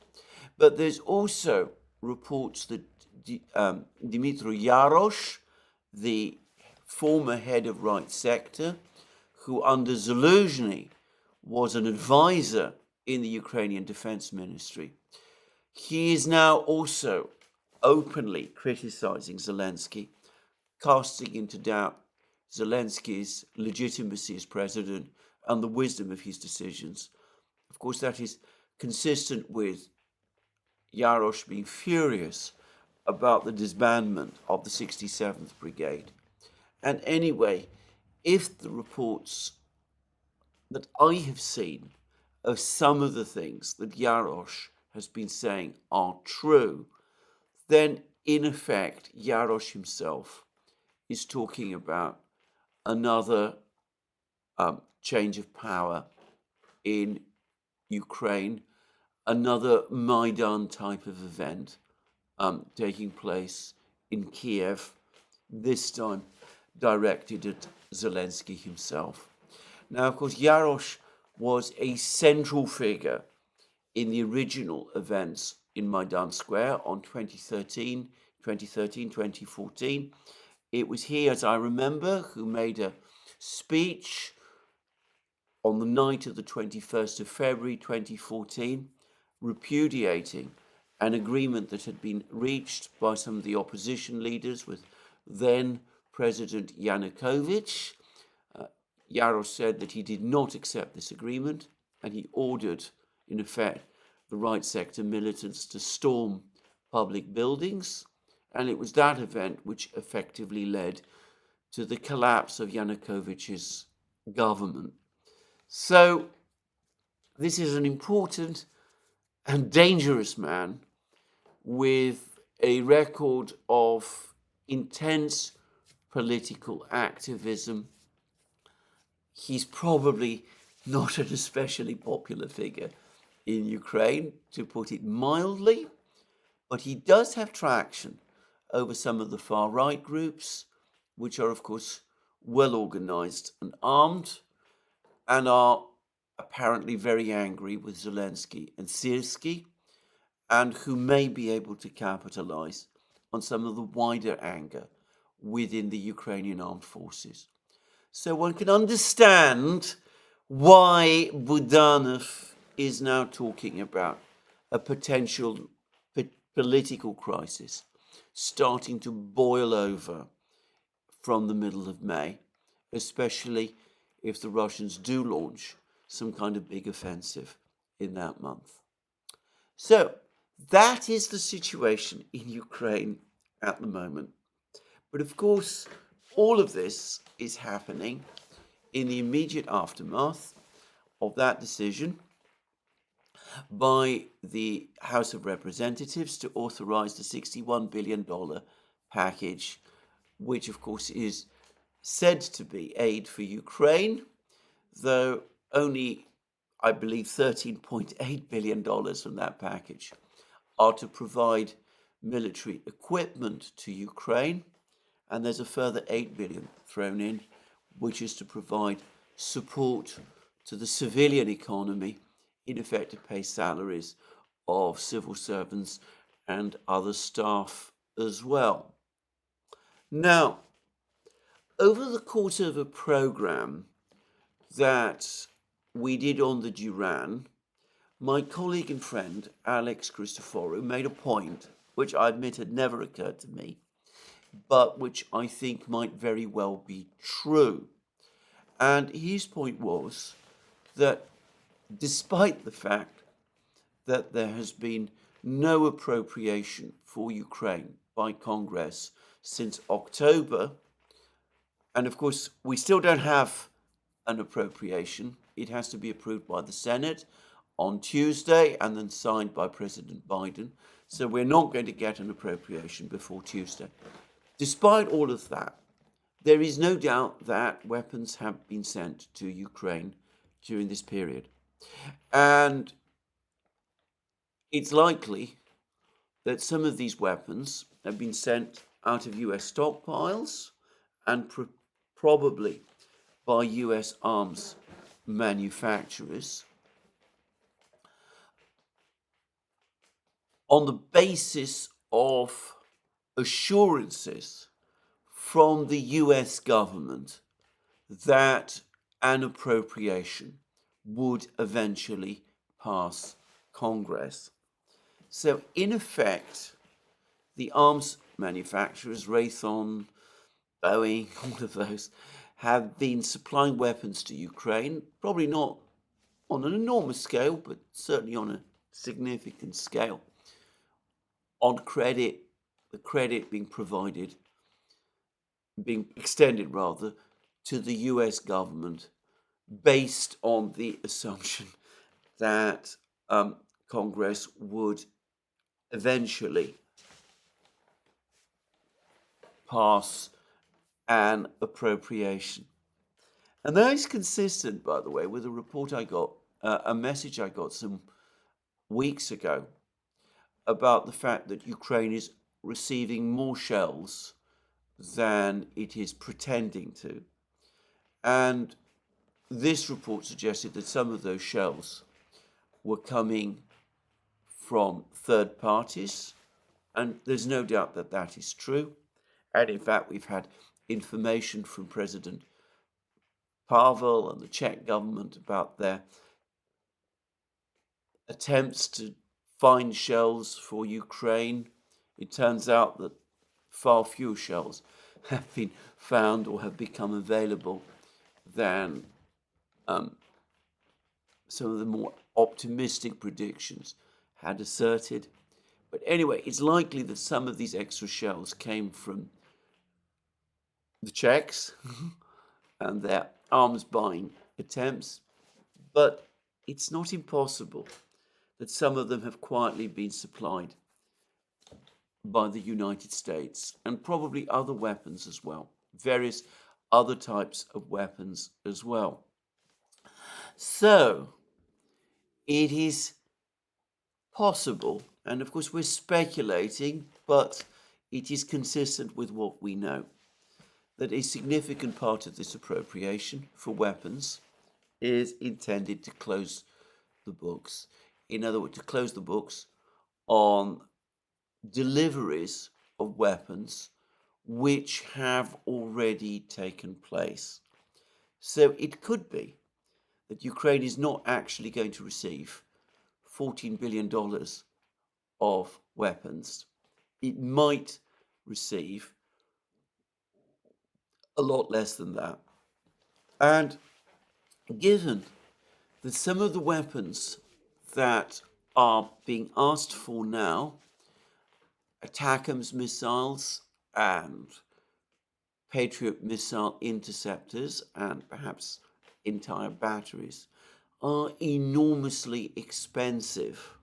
But there's also reports that Dmitry Yarosh, the former head of Right Sector, who under Zaluzhny was an advisor in the Ukrainian Defense Ministry, he is now also openly criticizing Zelensky, casting into doubt Zelensky's legitimacy as president and the wisdom of his decisions. Of course, that is consistent with Yarosh being furious about the disbandment of the 67th Brigade. And anyway, if the reports that I have seen of some of the things that Yarosh has been saying are true, then in effect, Yarosh himself is talking about another change of power in Ukraine, another Maidan type of event taking place in Kiev, this time directed at Zelensky himself. Now, of course, Yarosh was a central figure in the original events in Maidan Square on 2013, 2014. It was he, as I remember, who made a speech on the night of the 21st of February 2014, repudiating an agreement that had been reached by some of the opposition leaders with then President Yanukovych. Yarosh said that he did not accept this agreement, and he ordered, in effect, the Right Sector militants to storm public buildings, and it was that event which effectively led to the collapse of Yanukovych's government. So this is an important and dangerous man with a record of intense political activism. He's probably not an especially popular figure in Ukraine, to put it mildly, but he does have traction over some of the far-right groups, which are, of course, well organized and armed, and are apparently very angry with Zelensky and Syrski, and who may be able to capitalize on some of the wider anger within the Ukrainian armed forces. So one can understand why Budanov is now talking about a potential political crisis starting to boil over from the middle of May, especially if the Russians do launch some kind of big offensive in that month. So that is the situation in Ukraine at the moment. But of course, all of this is happening in the immediate aftermath of that decision. by the House of Representatives to authorize the $61 billion package, which of course is said to be aid for Ukraine, though only, I believe, $13.8 billion from that package are to provide military equipment to Ukraine, and there's a further 8 billion thrown in, which is to provide support to the civilian economy, in effect to pay salaries of civil servants and other staff as well. Now, over the course of a program that we did on the Duran, my colleague and friend Alex Christoforou made a point, which I admit had never occurred to me, but which I think might very well be true. And his point was that despite the fact that there has been no appropriation for Ukraine by Congress since October, and of course we still don't have an appropriation. It has to be approved by the Senate on Tuesday and then signed by President Biden. So we're not going to get an appropriation before Tuesday. Despite all of that, there is no doubt that weapons have been sent to Ukraine during this period. And it's likely that some of these weapons have been sent out of US stockpiles and probably by US arms manufacturers on the basis of assurances from the US government that an appropriation would eventually pass Congress. So in effect, the arms manufacturers, Raytheon, Boeing, all of those, have been supplying weapons to Ukraine, probably not on an enormous scale, but certainly on a significant scale, on credit, the credit being provided, being extended rather, to the US government based on the assumption that Congress would eventually pass an appropriation. And that is consistent, by the way, with a report I got, a message I got some weeks ago about the fact that Ukraine is receiving more shells than it is pretending to. And this report suggested that some of those shells were coming from third parties, and there's no doubt that that is true. And in fact, we've had information from President Pavel and the Czech government about their attempts to find shells for Ukraine. It turns out that far fewer shells have been found or have become available than some of the more optimistic predictions had asserted. But anyway, it's likely that some of these extra shells came from the Czechs and their arms buying attempts, but it's not impossible that some of them have quietly been supplied by the United States, and probably other weapons as well, various other types of weapons as well. So it is possible, and of course we're speculating, but it is consistent with what we know, that a significant part of this appropriation for weapons is intended to close the books. In other words, to close the books on deliveries of weapons which have already taken place. So it could be that Ukraine is not actually going to receive $14 billion of weapons. It might receive a lot less than that. And given that some of the weapons that are being asked for now, ATACMS missiles and Patriot missile interceptors and perhaps entire batteries, are enormously expensive,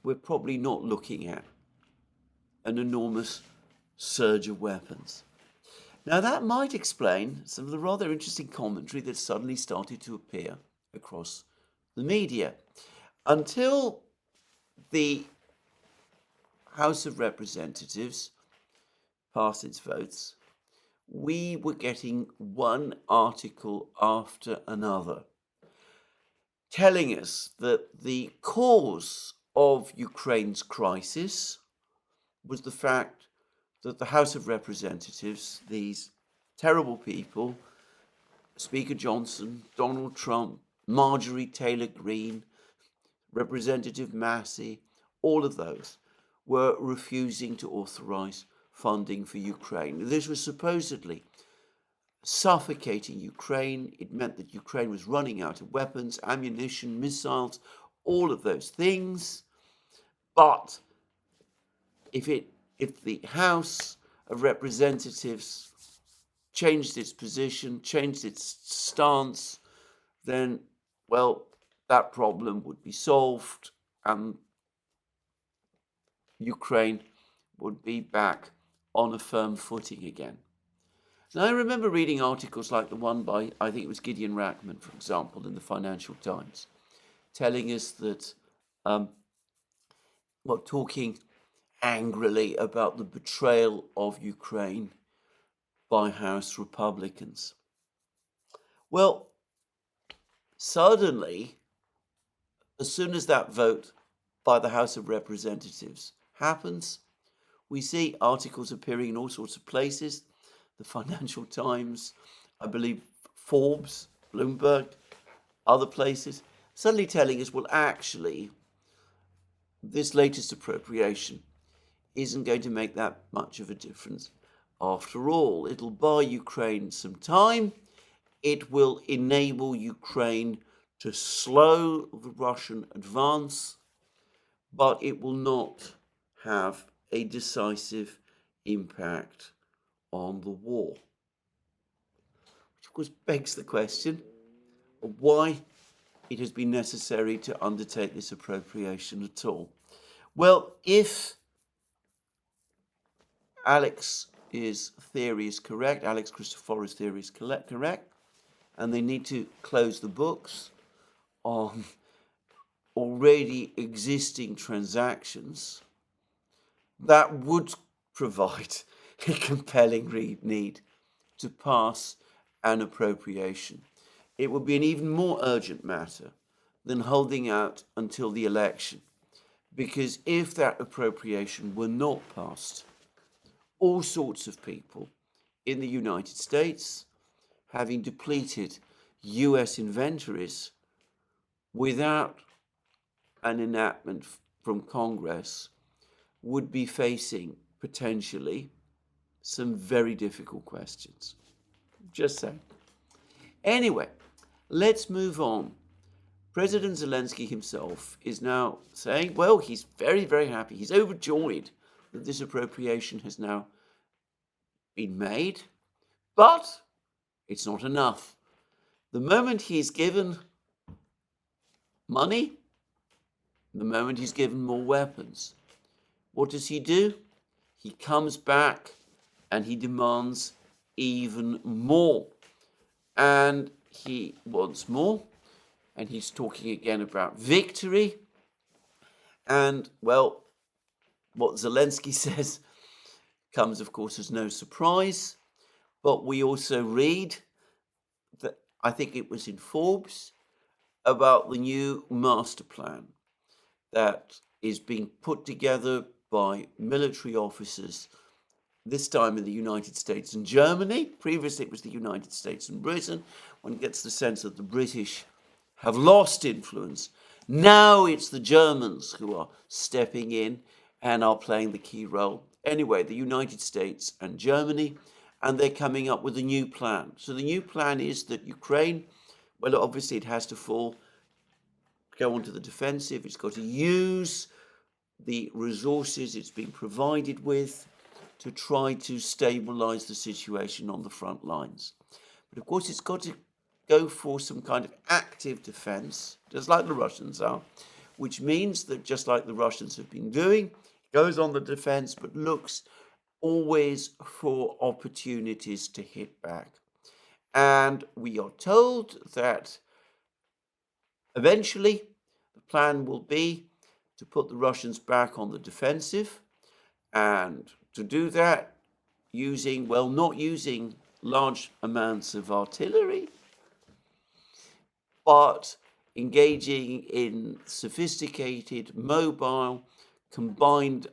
we're probably not looking at an enormous surge of weapons. Now, that might explain some of the rather interesting commentary that suddenly started to appear across the media. Until the House of Representatives passed its votes, we were getting one article after another telling us that the cause of Ukraine's crisis was the fact that the House of Representatives, these terrible people, Speaker Johnson, Donald Trump, Marjorie Taylor Greene, Representative Massey, all of those were refusing to authorize funding for Ukraine. This was supposedly suffocating Ukraine. It meant that Ukraine was running out of weapons, ammunition, missiles, all of those things. But if the House of Representatives changed its position, changed its stance, then, well, that problem would be solved and Ukraine would be back on a firm footing again. Now, I remember reading articles like the one by, I think it was Gideon Rachman, for example, in the Financial Times, telling us that, talking angrily about the betrayal of Ukraine by House Republicans. Well, suddenly, as soon as that vote by the House of Representatives happens, we see articles appearing in all sorts of places, the Financial Times, I believe Forbes, Bloomberg, other places, suddenly telling us, well, actually, this latest appropriation isn't going to make that much of a difference. After all, it'll buy Ukraine some time. It will enable Ukraine to slow the Russian advance, but it will not have a decisive impact on the war. Which, of course, begs the question of why it has been necessary to undertake this appropriation at all. Well, if Alex's theory is correct, Alex Christophorou's theory is correct, and they need to close the books on already existing transactions, that would provide a compelling need to pass an appropriation. It would be an even more urgent matter than holding out until the election, because if that appropriation were not passed, all sorts of people in the United States, having depleted US inventories without an enactment from Congress, would be facing potentially some very difficult questions. Just saying. Anyway, let's move on. President Zelensky himself is now saying, well, he's very, very happy. He's overjoyed that this appropriation has now been made, but it's not enough. The moment he's given money, the moment he's given more weapons, what does he do? He comes back and he demands even more. And he wants more. And he's talking again about victory. And, well, what Zelensky says comes, of course, as no surprise. But we also read that, I think it was in Forbes, about the new master plan that is being put together by military officers, this time in the United States and Germany. Previously, it was the United States and Britain. One gets the sense that the British have lost influence. Now it's the Germans who are stepping in and are playing the key role. Anyway, the United States and Germany, and they're coming up with a new plan. So the new plan is that Ukraine, well, obviously it has to go onto the defensive. It's got to use the resources it's being provided with to try to stabilize the situation on the front lines. But of course, it's got to go for some kind of active defense, just like the Russians are, which means that just like the Russians have been doing, goes on the defense, but looks always for opportunities to hit back. And we are told that eventually the plan will be to put the Russians back on the defensive, and to do that using, well, not using large amounts of artillery, but engaging in sophisticated, mobile, combined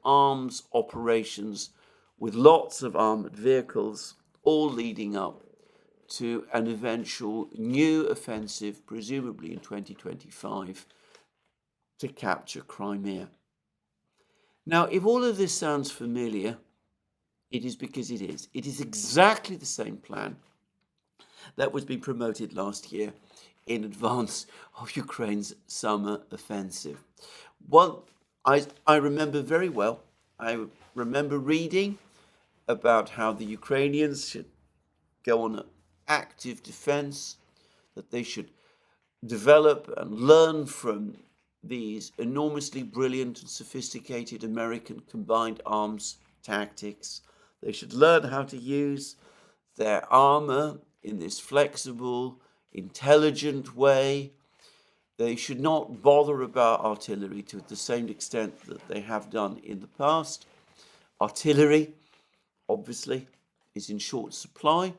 arms operations with lots of armored vehicles, all leading up to an eventual new offensive, presumably in 2025, to capture Crimea. Now, if all of this sounds familiar, it is because it is. It is exactly the same plan that was being promoted last year in advance of Ukraine's summer offensive. Well, I remember very well, I remember reading about how the Ukrainians should go on an active defense, that they should develop and learn from these enormously brilliant and sophisticated American combined arms tactics. They should learn how to use their armor in this flexible, intelligent way. They should not bother about artillery to the same extent that they have done in the past. Artillery, obviously, is in short supply,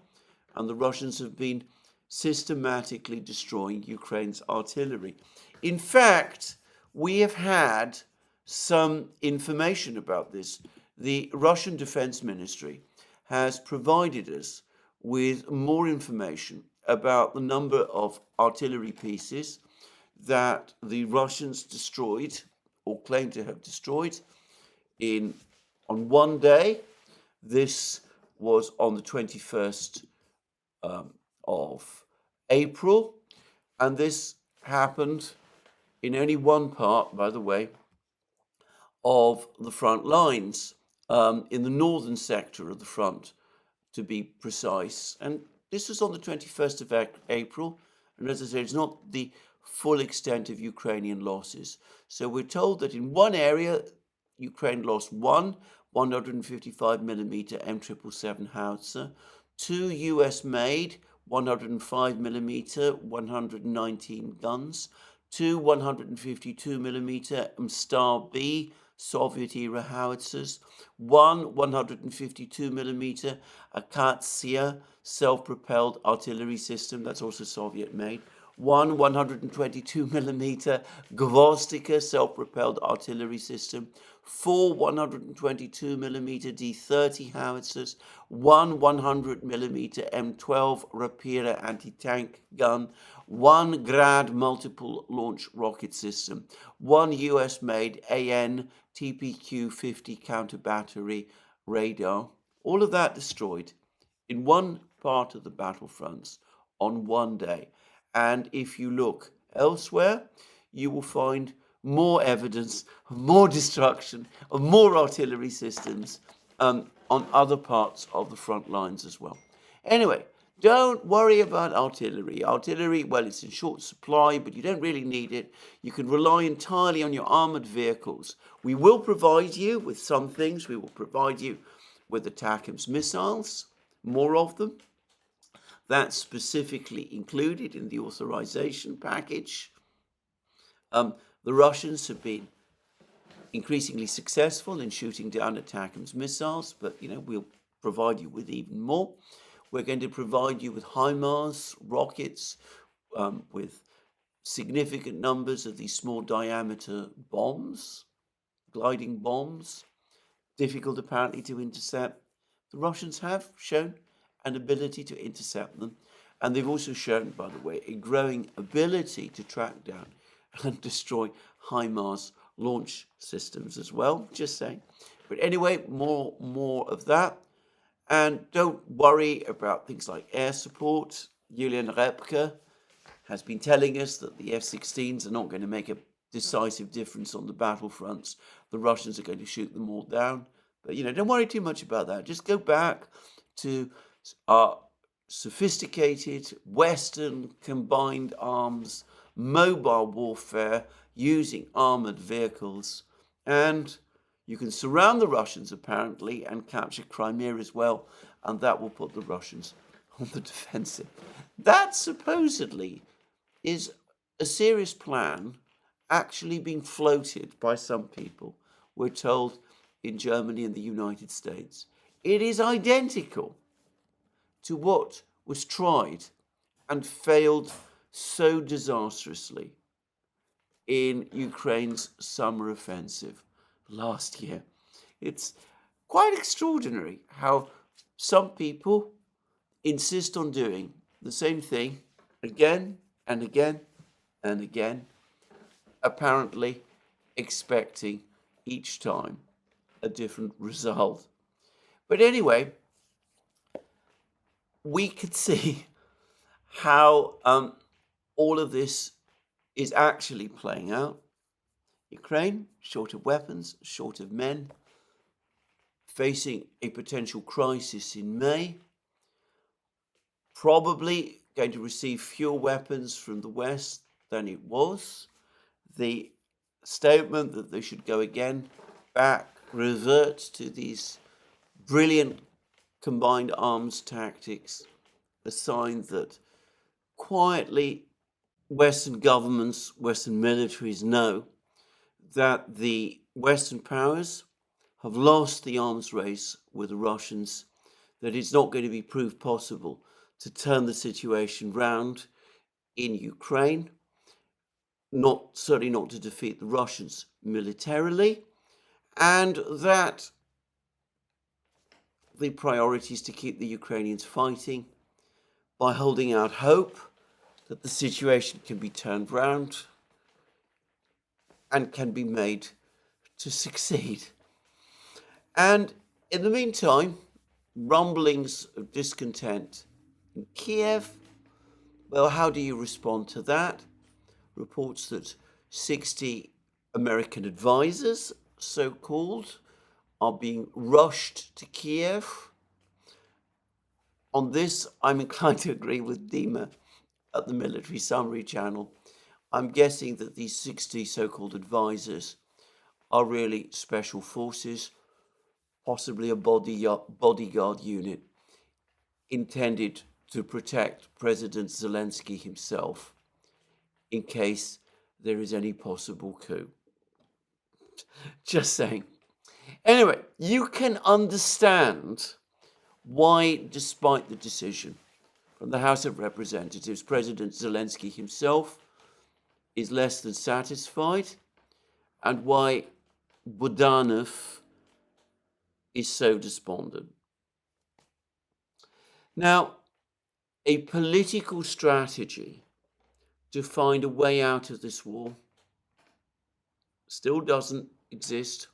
and the Russians have been systematically destroying Ukraine's artillery. In fact, we have had some information about this. The Russian Defense Ministry has provided us with more information about the number of artillery pieces that the Russians destroyed or claim to have destroyed on one day. This was on the 21st of April, and this happened in only one part, by the way, of the front lines, in the northern sector of the front, to be precise. And this was on the 21st of April, and as I say, it's not the full extent of Ukrainian losses. So we're told that in one area, Ukraine lost one 155mm M777 howitzer, two US-made 105mm 119 guns, two 152mm Star-B Soviet-era howitzers, one 152mm Akatsiya self-propelled artillery system, that's also Soviet-made, one 122mm Gvozdika self-propelled artillery system, four 122mm D30 howitzers, one 100mm M12 Rapira anti-tank gun, one Grad multiple launch rocket system, one US-made AN TPQ-50 counter-battery radar. All of that destroyed in one part of the battlefronts on one day. And if you look elsewhere, you will find more evidence of more destruction, of more artillery systems on other parts of the front lines as well. Anyway, don't worry about artillery. Artillery, well, it's in short supply, but you don't really need it. You can rely entirely on your armored vehicles. We will provide you with some things. We will provide you with ATACMS missiles, more of them. That's specifically included in the authorization package. The Russians have been increasingly successful in shooting down ATACMS missiles, but we'll provide you with even more. We're going to provide you with HIMARS rockets, with significant numbers of these small diameter bombs, gliding bombs, difficult apparently to intercept. The Russians have shown an ability to intercept them, and they've also shown, by the way, a growing ability to track down and destroy HIMARS launch systems as well, just saying. But anyway, more of that. And don't worry about things like air support. Julian Repke has been telling us that the F-16s are not going to make a decisive difference on the battlefronts. The Russians are going to shoot them all down. But, don't worry too much about that. Just go back to our sophisticated Western combined arms, mobile warfare using armored vehicles, and you can surround the Russians apparently and capture Crimea as well, and that will put the Russians on the defensive. That supposedly is a serious plan actually being floated by some people, we're told, in Germany and the United States. It is identical to what was tried and failed so disastrously in Ukraine's summer offensive last year. It's quite extraordinary how some people insist on doing the same thing again and again and again, apparently expecting each time a different result. But anyway, we could see how all of this is actually playing out. Ukraine, short of weapons, short of men, facing a potential crisis in May, probably going to receive fewer weapons from the West than it was. The statement that they should go again back, revert to these brilliant combined arms tactics, a sign that quietly Western governments, Western militaries know that the Western powers have lost the arms race with the Russians, that it's not going to be proved possible to turn the situation round in Ukraine, certainly not to defeat the Russians militarily, and that the priority is to keep the Ukrainians fighting by holding out hope that the situation can be turned round and can be made to succeed. And in the meantime, rumblings of discontent in Kiev. Well, how do you respond to that? Reports that 60 American advisors, so-called, are being rushed to Kiev. On this, I'm inclined to agree with Dima at the Military Summary Channel. I'm guessing that these 60 so-called advisors are really special forces, possibly a bodyguard unit intended to protect President Zelensky himself in case there is any possible coup. Just saying. Anyway, you can understand why, despite the decision from the House of Representatives, President Zelensky himself is less than satisfied, and why Budanov is so despondent. Now, a political strategy to find a way out of this war still doesn't exist.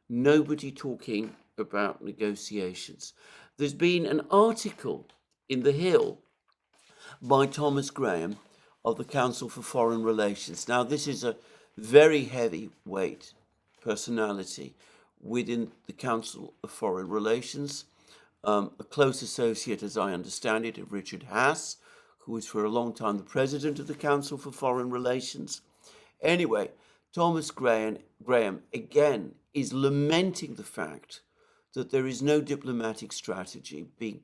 Nobody talking about negotiations. There's been an article in The Hill by Thomas Graham of the Council for Foreign Relations. Now, this is a very heavyweight personality within the Council of Foreign Relations, a close associate, as I understand it, of Richard Haass, who was for a long time the president of the Council for Foreign Relations. Anyway, Thomas Graham again is lamenting the fact that there is no diplomatic strategy being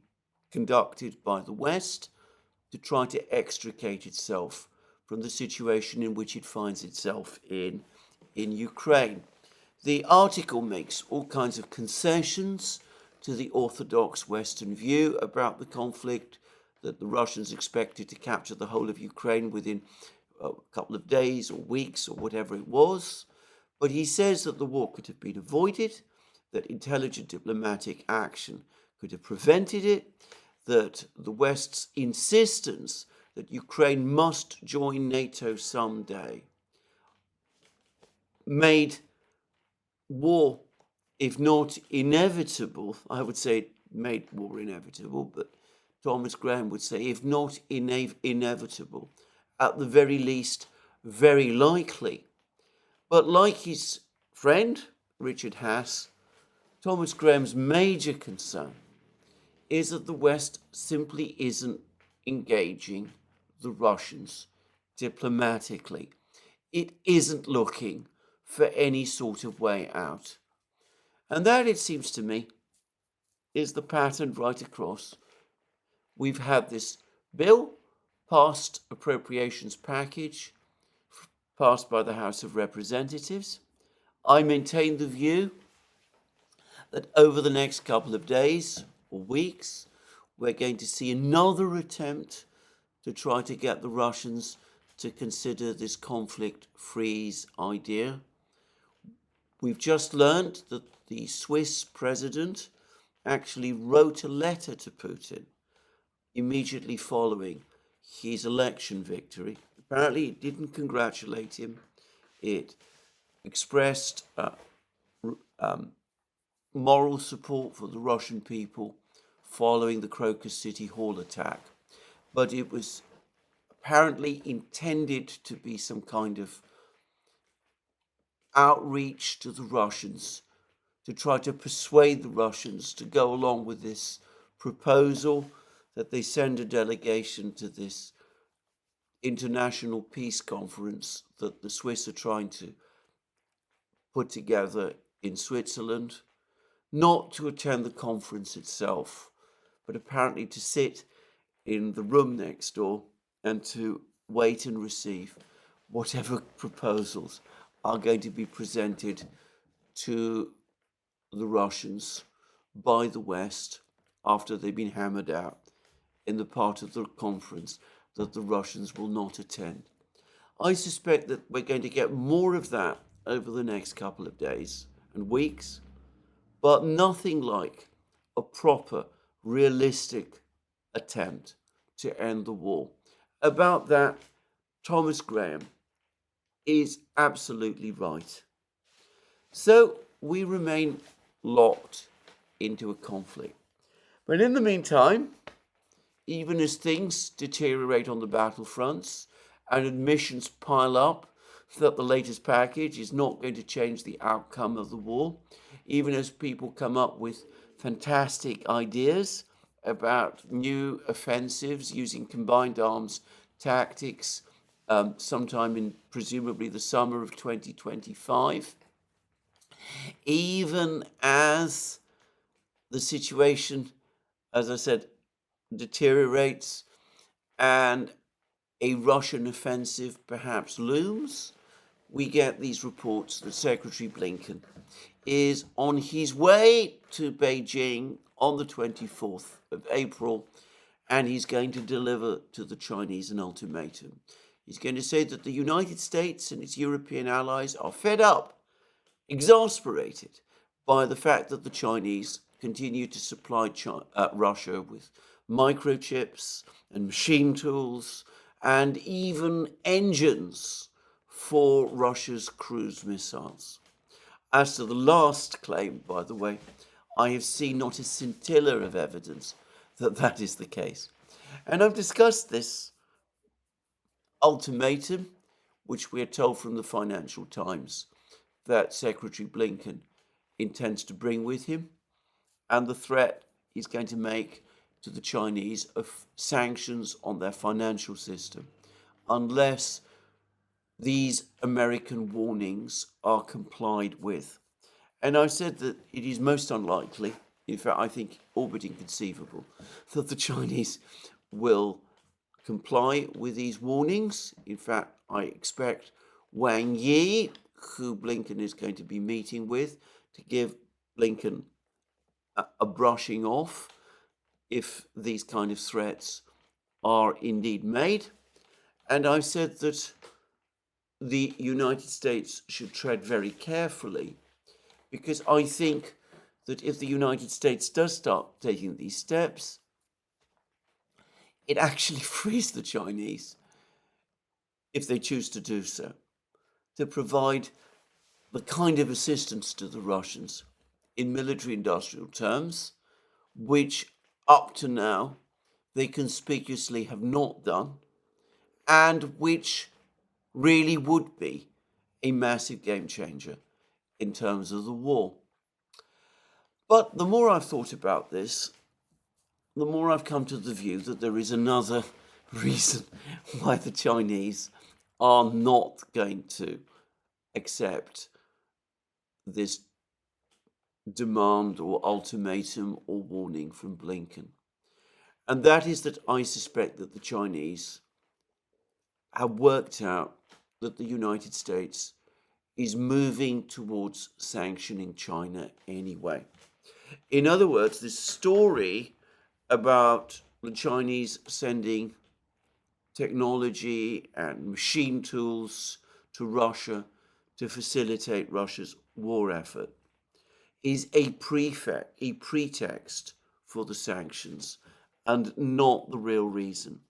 conducted by the West to try to extricate itself from the situation in which it finds itself in Ukraine. The article makes all kinds of concessions to the orthodox Western view about the conflict, that the Russians expected to capture the whole of Ukraine within a couple of days or weeks or whatever it was. But he says that the war could have been avoided, that intelligent diplomatic action could have prevented it, that the West's insistence that Ukraine must join NATO someday made war, if not inevitable, I would say it made war inevitable, but Thomas Graham would say, if not inevitable, at the very least, very likely. But like his friend, Richard Haass, Thomas Graham's major concern is that the West simply isn't engaging the Russians diplomatically. It isn't looking for any sort of way out. And that, it seems to me, is the pattern right across. We've had this bill passed, appropriations package, passed by the House of Representatives. I maintain the view that over the next couple of days or weeks, we're going to see another attempt to try to get the Russians to consider this conflict freeze idea. We've just learned that the Swiss president actually wrote a letter to Putin immediately following his election victory. Apparently, it didn't congratulate him. It expressed moral support for the Russian people following the Crocus City Hall attack. But it was apparently intended to be some kind of outreach to the Russians to try to persuade the Russians to go along with this proposal that they send a delegation to this international peace conference that the Swiss are trying to put together in Switzerland, not to attend the conference itself, but apparently to sit in the room next door and to wait and receive whatever proposals are going to be presented to the Russians by the West after they've been hammered out in the part of the conference that the Russians will not attend. I suspect that we're going to get more of that over the next couple of days and weeks, but nothing like a proper, realistic attempt to end the war. About that, Thomas Graham is absolutely right. So we remain locked into a conflict. But in the meantime, even as things deteriorate on the battlefronts and admissions pile up that the latest package is not going to change the outcome of the war, even as people come up with fantastic ideas about new offensives using combined arms tactics sometime in presumably the summer of 2025, even as the situation, as I said, deteriorates and a Russian offensive perhaps looms, we get these reports that Secretary Blinken is on his way to Beijing on the 24th of April, and he's going to deliver to the Chinese an ultimatum. He's going to say that the United States and its European allies are fed up, exasperated by the fact that the Chinese continue to supply Russia with microchips and machine tools and even engines for Russia's cruise missiles. As to the last claim, by the way, I have seen not a scintilla of evidence that that is the case. And I've discussed this ultimatum, which we are told from the Financial Times that Secretary Blinken intends to bring with him, and the threat he's going to make to the Chinese of sanctions on their financial system unless these American warnings are complied with. And I said that it is most unlikely, in fact I think all but inconceivable, that the Chinese will comply with these warnings. In fact, I expect Wang Yi, who Blinken is going to be meeting with, to give Blinken a brushing off if these kind of threats are indeed made. And I said that the United States should tread very carefully, because I think that if the United States does start taking these steps, it actually frees the Chinese, if they choose to do so, to provide the kind of assistance to the Russians in military industrial terms, which up to now they conspicuously have not done, and which really would be a massive game changer in terms of the war. But the more I've thought about this, the more I've come to the view that there is another reason why the Chinese are not going to accept this demand or ultimatum or warning from Blinken. And that is that I suspect that the Chinese have worked out that the United States is moving towards sanctioning China anyway. In other words, this story about the Chinese sending technology and machine tools to Russia to facilitate Russia's war effort is a pretext for the sanctions and not the real reason.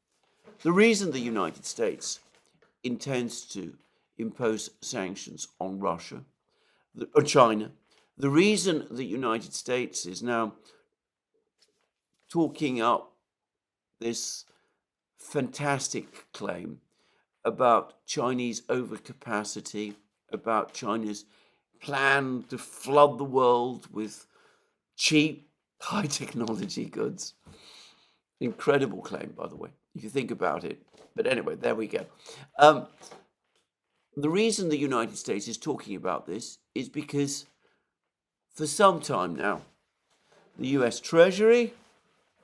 The reason the United States intends to impose sanctions on Russia or China, the reason the United States is now talking up this fantastic claim about Chinese overcapacity, about China's plan to flood the world with cheap, high technology goods. Incredible claim, by the way, if you think about it. But anyway, there we go. The reason the United States is talking about this is because for some time now, the US Treasury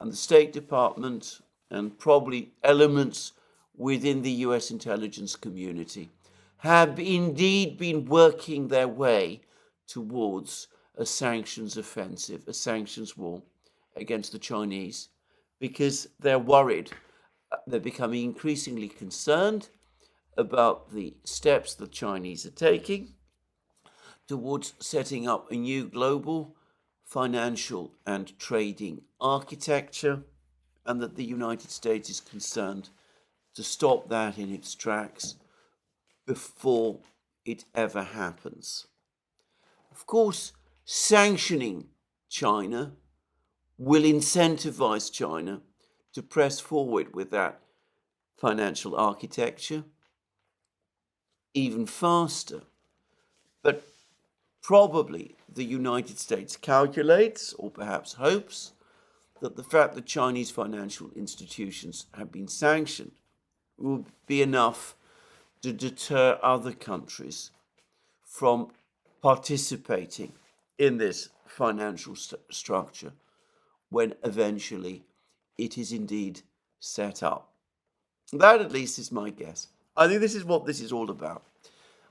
and the State Department and probably elements within the US intelligence community have indeed been working their way towards a sanctions offensive, a sanctions war against the Chinese, because they're worried, they're becoming increasingly concerned about the steps the Chinese are taking towards setting up a new global financial and trading architecture, and that the United States is concerned to stop that in its tracks before it ever happens. Of course, sanctioning China will incentivize China to press forward with that financial architecture even faster. But probably the United States calculates, or perhaps hopes, that the fact that Chinese financial institutions have been sanctioned will be enough to deter other countries from participating in this financial structure when eventually it is indeed set up. That at least is my guess. I think this is what this is all about.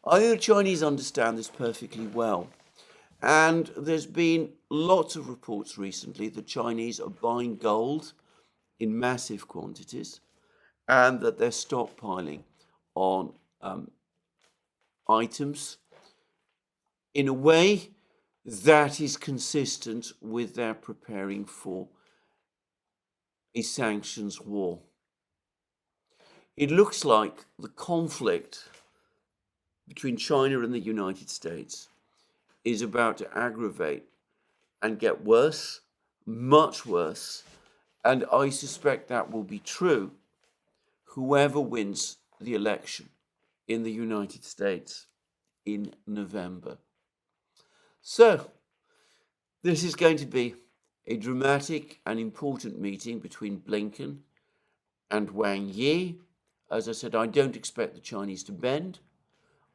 I think the Chinese understand this perfectly well. And there's been lots of reports recently that Chinese are buying gold in massive quantities and that they're stockpiling on items in a way that is consistent with their preparing for a sanctions war. It looks like the conflict between China and the United States is about to aggravate and get worse, much worse, and I suspect that will be true whoever wins the election in the United States in November. So, this is going to be a dramatic and important meeting between Blinken and Wang Yi. As I said, I don't expect the Chinese to bend.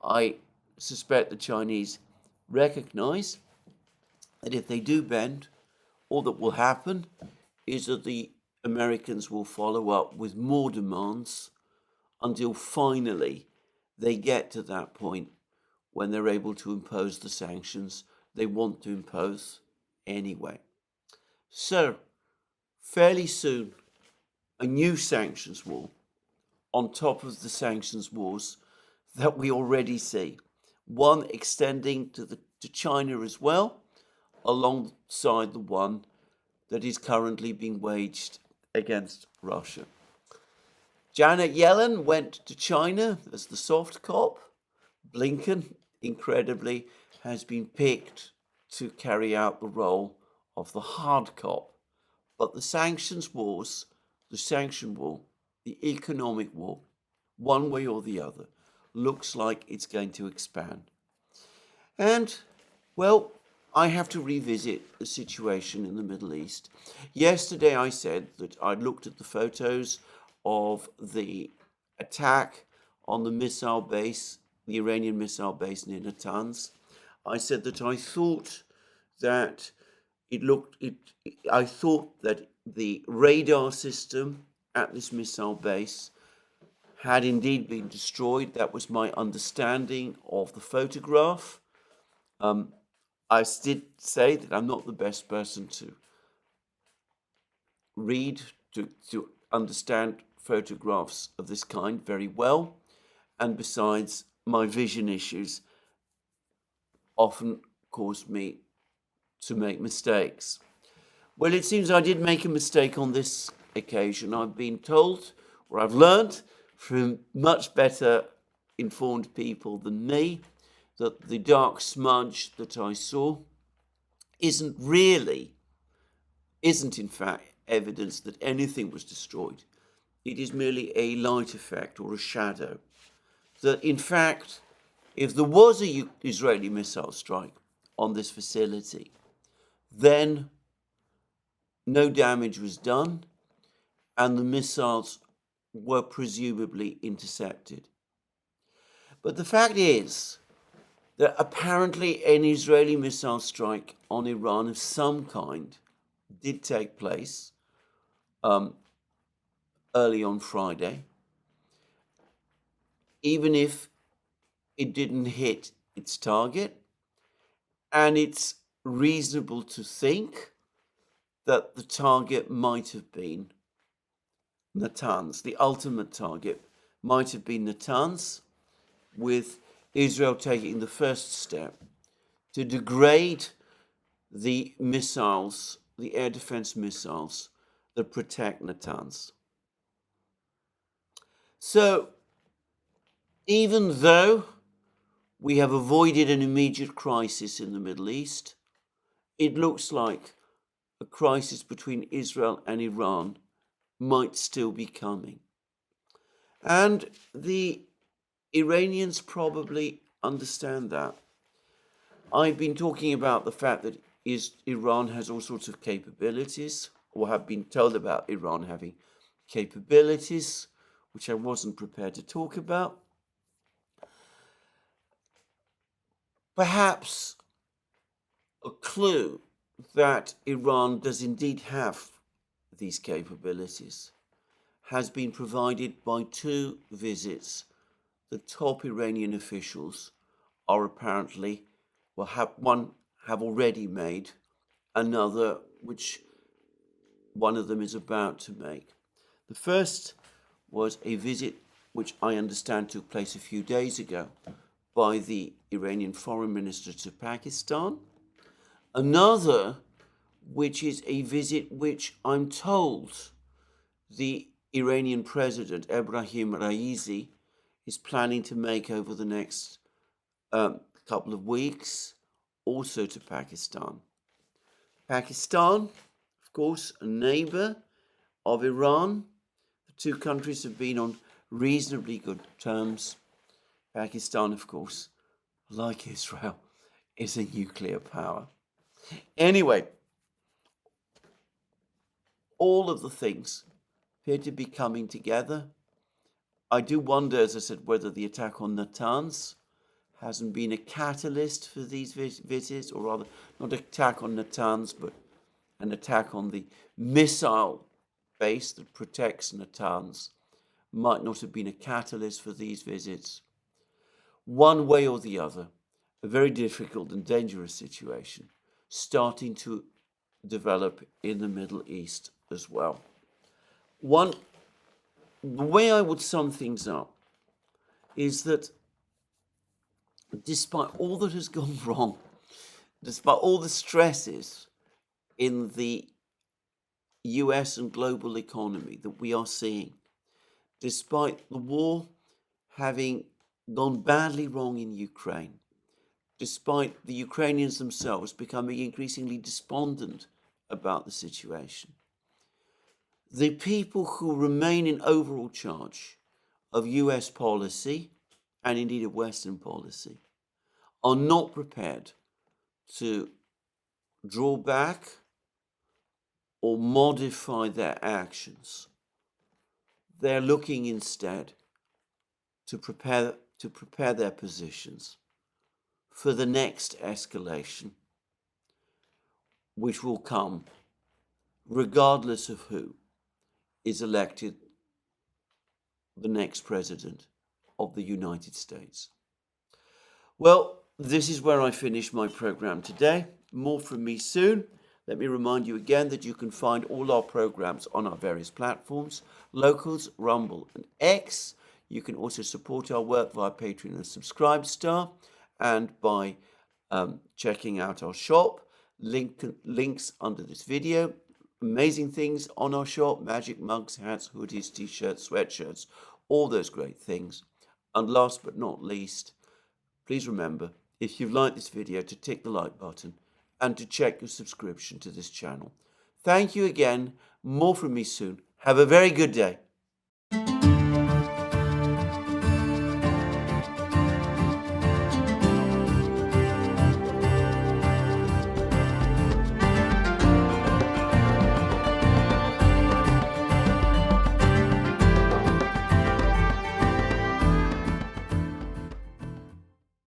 I suspect the Chinese recognize that if they do bend, all that will happen is that the Americans will follow up with more demands until finally they get to that point when they're able to impose the sanctions they want to impose anyway. So, fairly soon, a new sanctions war on top of the sanctions wars that we already see. One extending to China as well, alongside the one that is currently being waged against Russia. Janet Yellen went to China as the soft cop. Blinken, incredibly, has been picked to carry out the role of the hard cop. But the sanctions wars, the sanction war, the economic war, one way or the other, looks like it's going to expand. And, well, I have to revisit the situation in the Middle East. Yesterday I said that I'd looked at the photos of the attack on the missile base, the Iranian missile base near Natanz. I said that I thought that I thought that the radar system at this missile base had indeed been destroyed. That was my understanding of the photograph. I did say that I'm not the best person to read, to understand photographs of this kind very well. And besides, my vision issues often cause me to make mistakes. Well, it seems I did make a mistake on this occasion. I've been told, or I've learned from much better informed people than me, that the dark smudge that I saw isn't in fact evidence that anything was destroyed. It is merely a light effect or a shadow. That in fact, if there was a Israeli missile strike on this facility, then no damage was done and the missiles were presumably intercepted. But the fact is that apparently an Israeli missile strike on Iran of some kind did take place early on Friday, even if it didn't hit its target. And it's reasonable to think that the target might have been Natanz. The ultimate target might have been Natanz, with Israel taking the first step to degrade the missiles, the air defense missiles that protect Natanz. So, even though we have avoided an immediate crisis in the Middle East, it looks like a crisis between Israel and Iran might still be coming. And the Iranians probably understand that. I've been talking about the fact that Iran has all sorts of capabilities, or have been told about Iran having capabilities, which I wasn't prepared to talk about. Perhaps a clue that Iran does indeed have these capabilities has been provided by two visits the top Iranian officials are apparently, have already made, another which one of them is about to make. The first was a visit which I understand took place a few days ago by the Iranian foreign minister to Pakistan. Another, which is a visit which I'm told the Iranian president, Ebrahim Raisi, is planning to make over the next couple of weeks, also to Pakistan. Pakistan, of course, a neighbor of Iran. The two countries have been on reasonably good terms. Pakistan, of course, like Israel, is a nuclear power. Anyway, all of the things appear to be coming together. I do wonder, as I said, whether the attack on Natanz hasn't been a catalyst for these visits, or rather, not an attack on Natanz, but an attack on the missile base that protects Natanz might not have been a catalyst for these visits. One way or the other, a very difficult and dangerous situation starting to develop in the Middle East as well. The way I would sum things up is that despite all that has gone wrong, despite all the stresses in the US and global economy that we are seeing, despite the war having gone badly wrong in Ukraine, despite the Ukrainians themselves becoming increasingly despondent about the situation, the people who remain in overall charge of US policy, and indeed of Western policy, are not prepared to draw back or modify their actions. They're looking instead to prepare their positions for the next escalation, which will come regardless of who is elected the next president of the United States. Well, this is where I finish my program today. More from me soon. Let me remind you again that you can find all our programs on our various platforms, Locals, Rumble and X. You can also support our work via Patreon and Subscribestar and by checking out our shop. Links under this video. Amazing things on our shop: magic mugs, hats, hoodies, t-shirts, sweatshirts, all those great things. And last but not least, please remember, if you've liked this video, to tick the like button and to check your subscription to this channel. Thank you again. More from me soon. Have a very good day.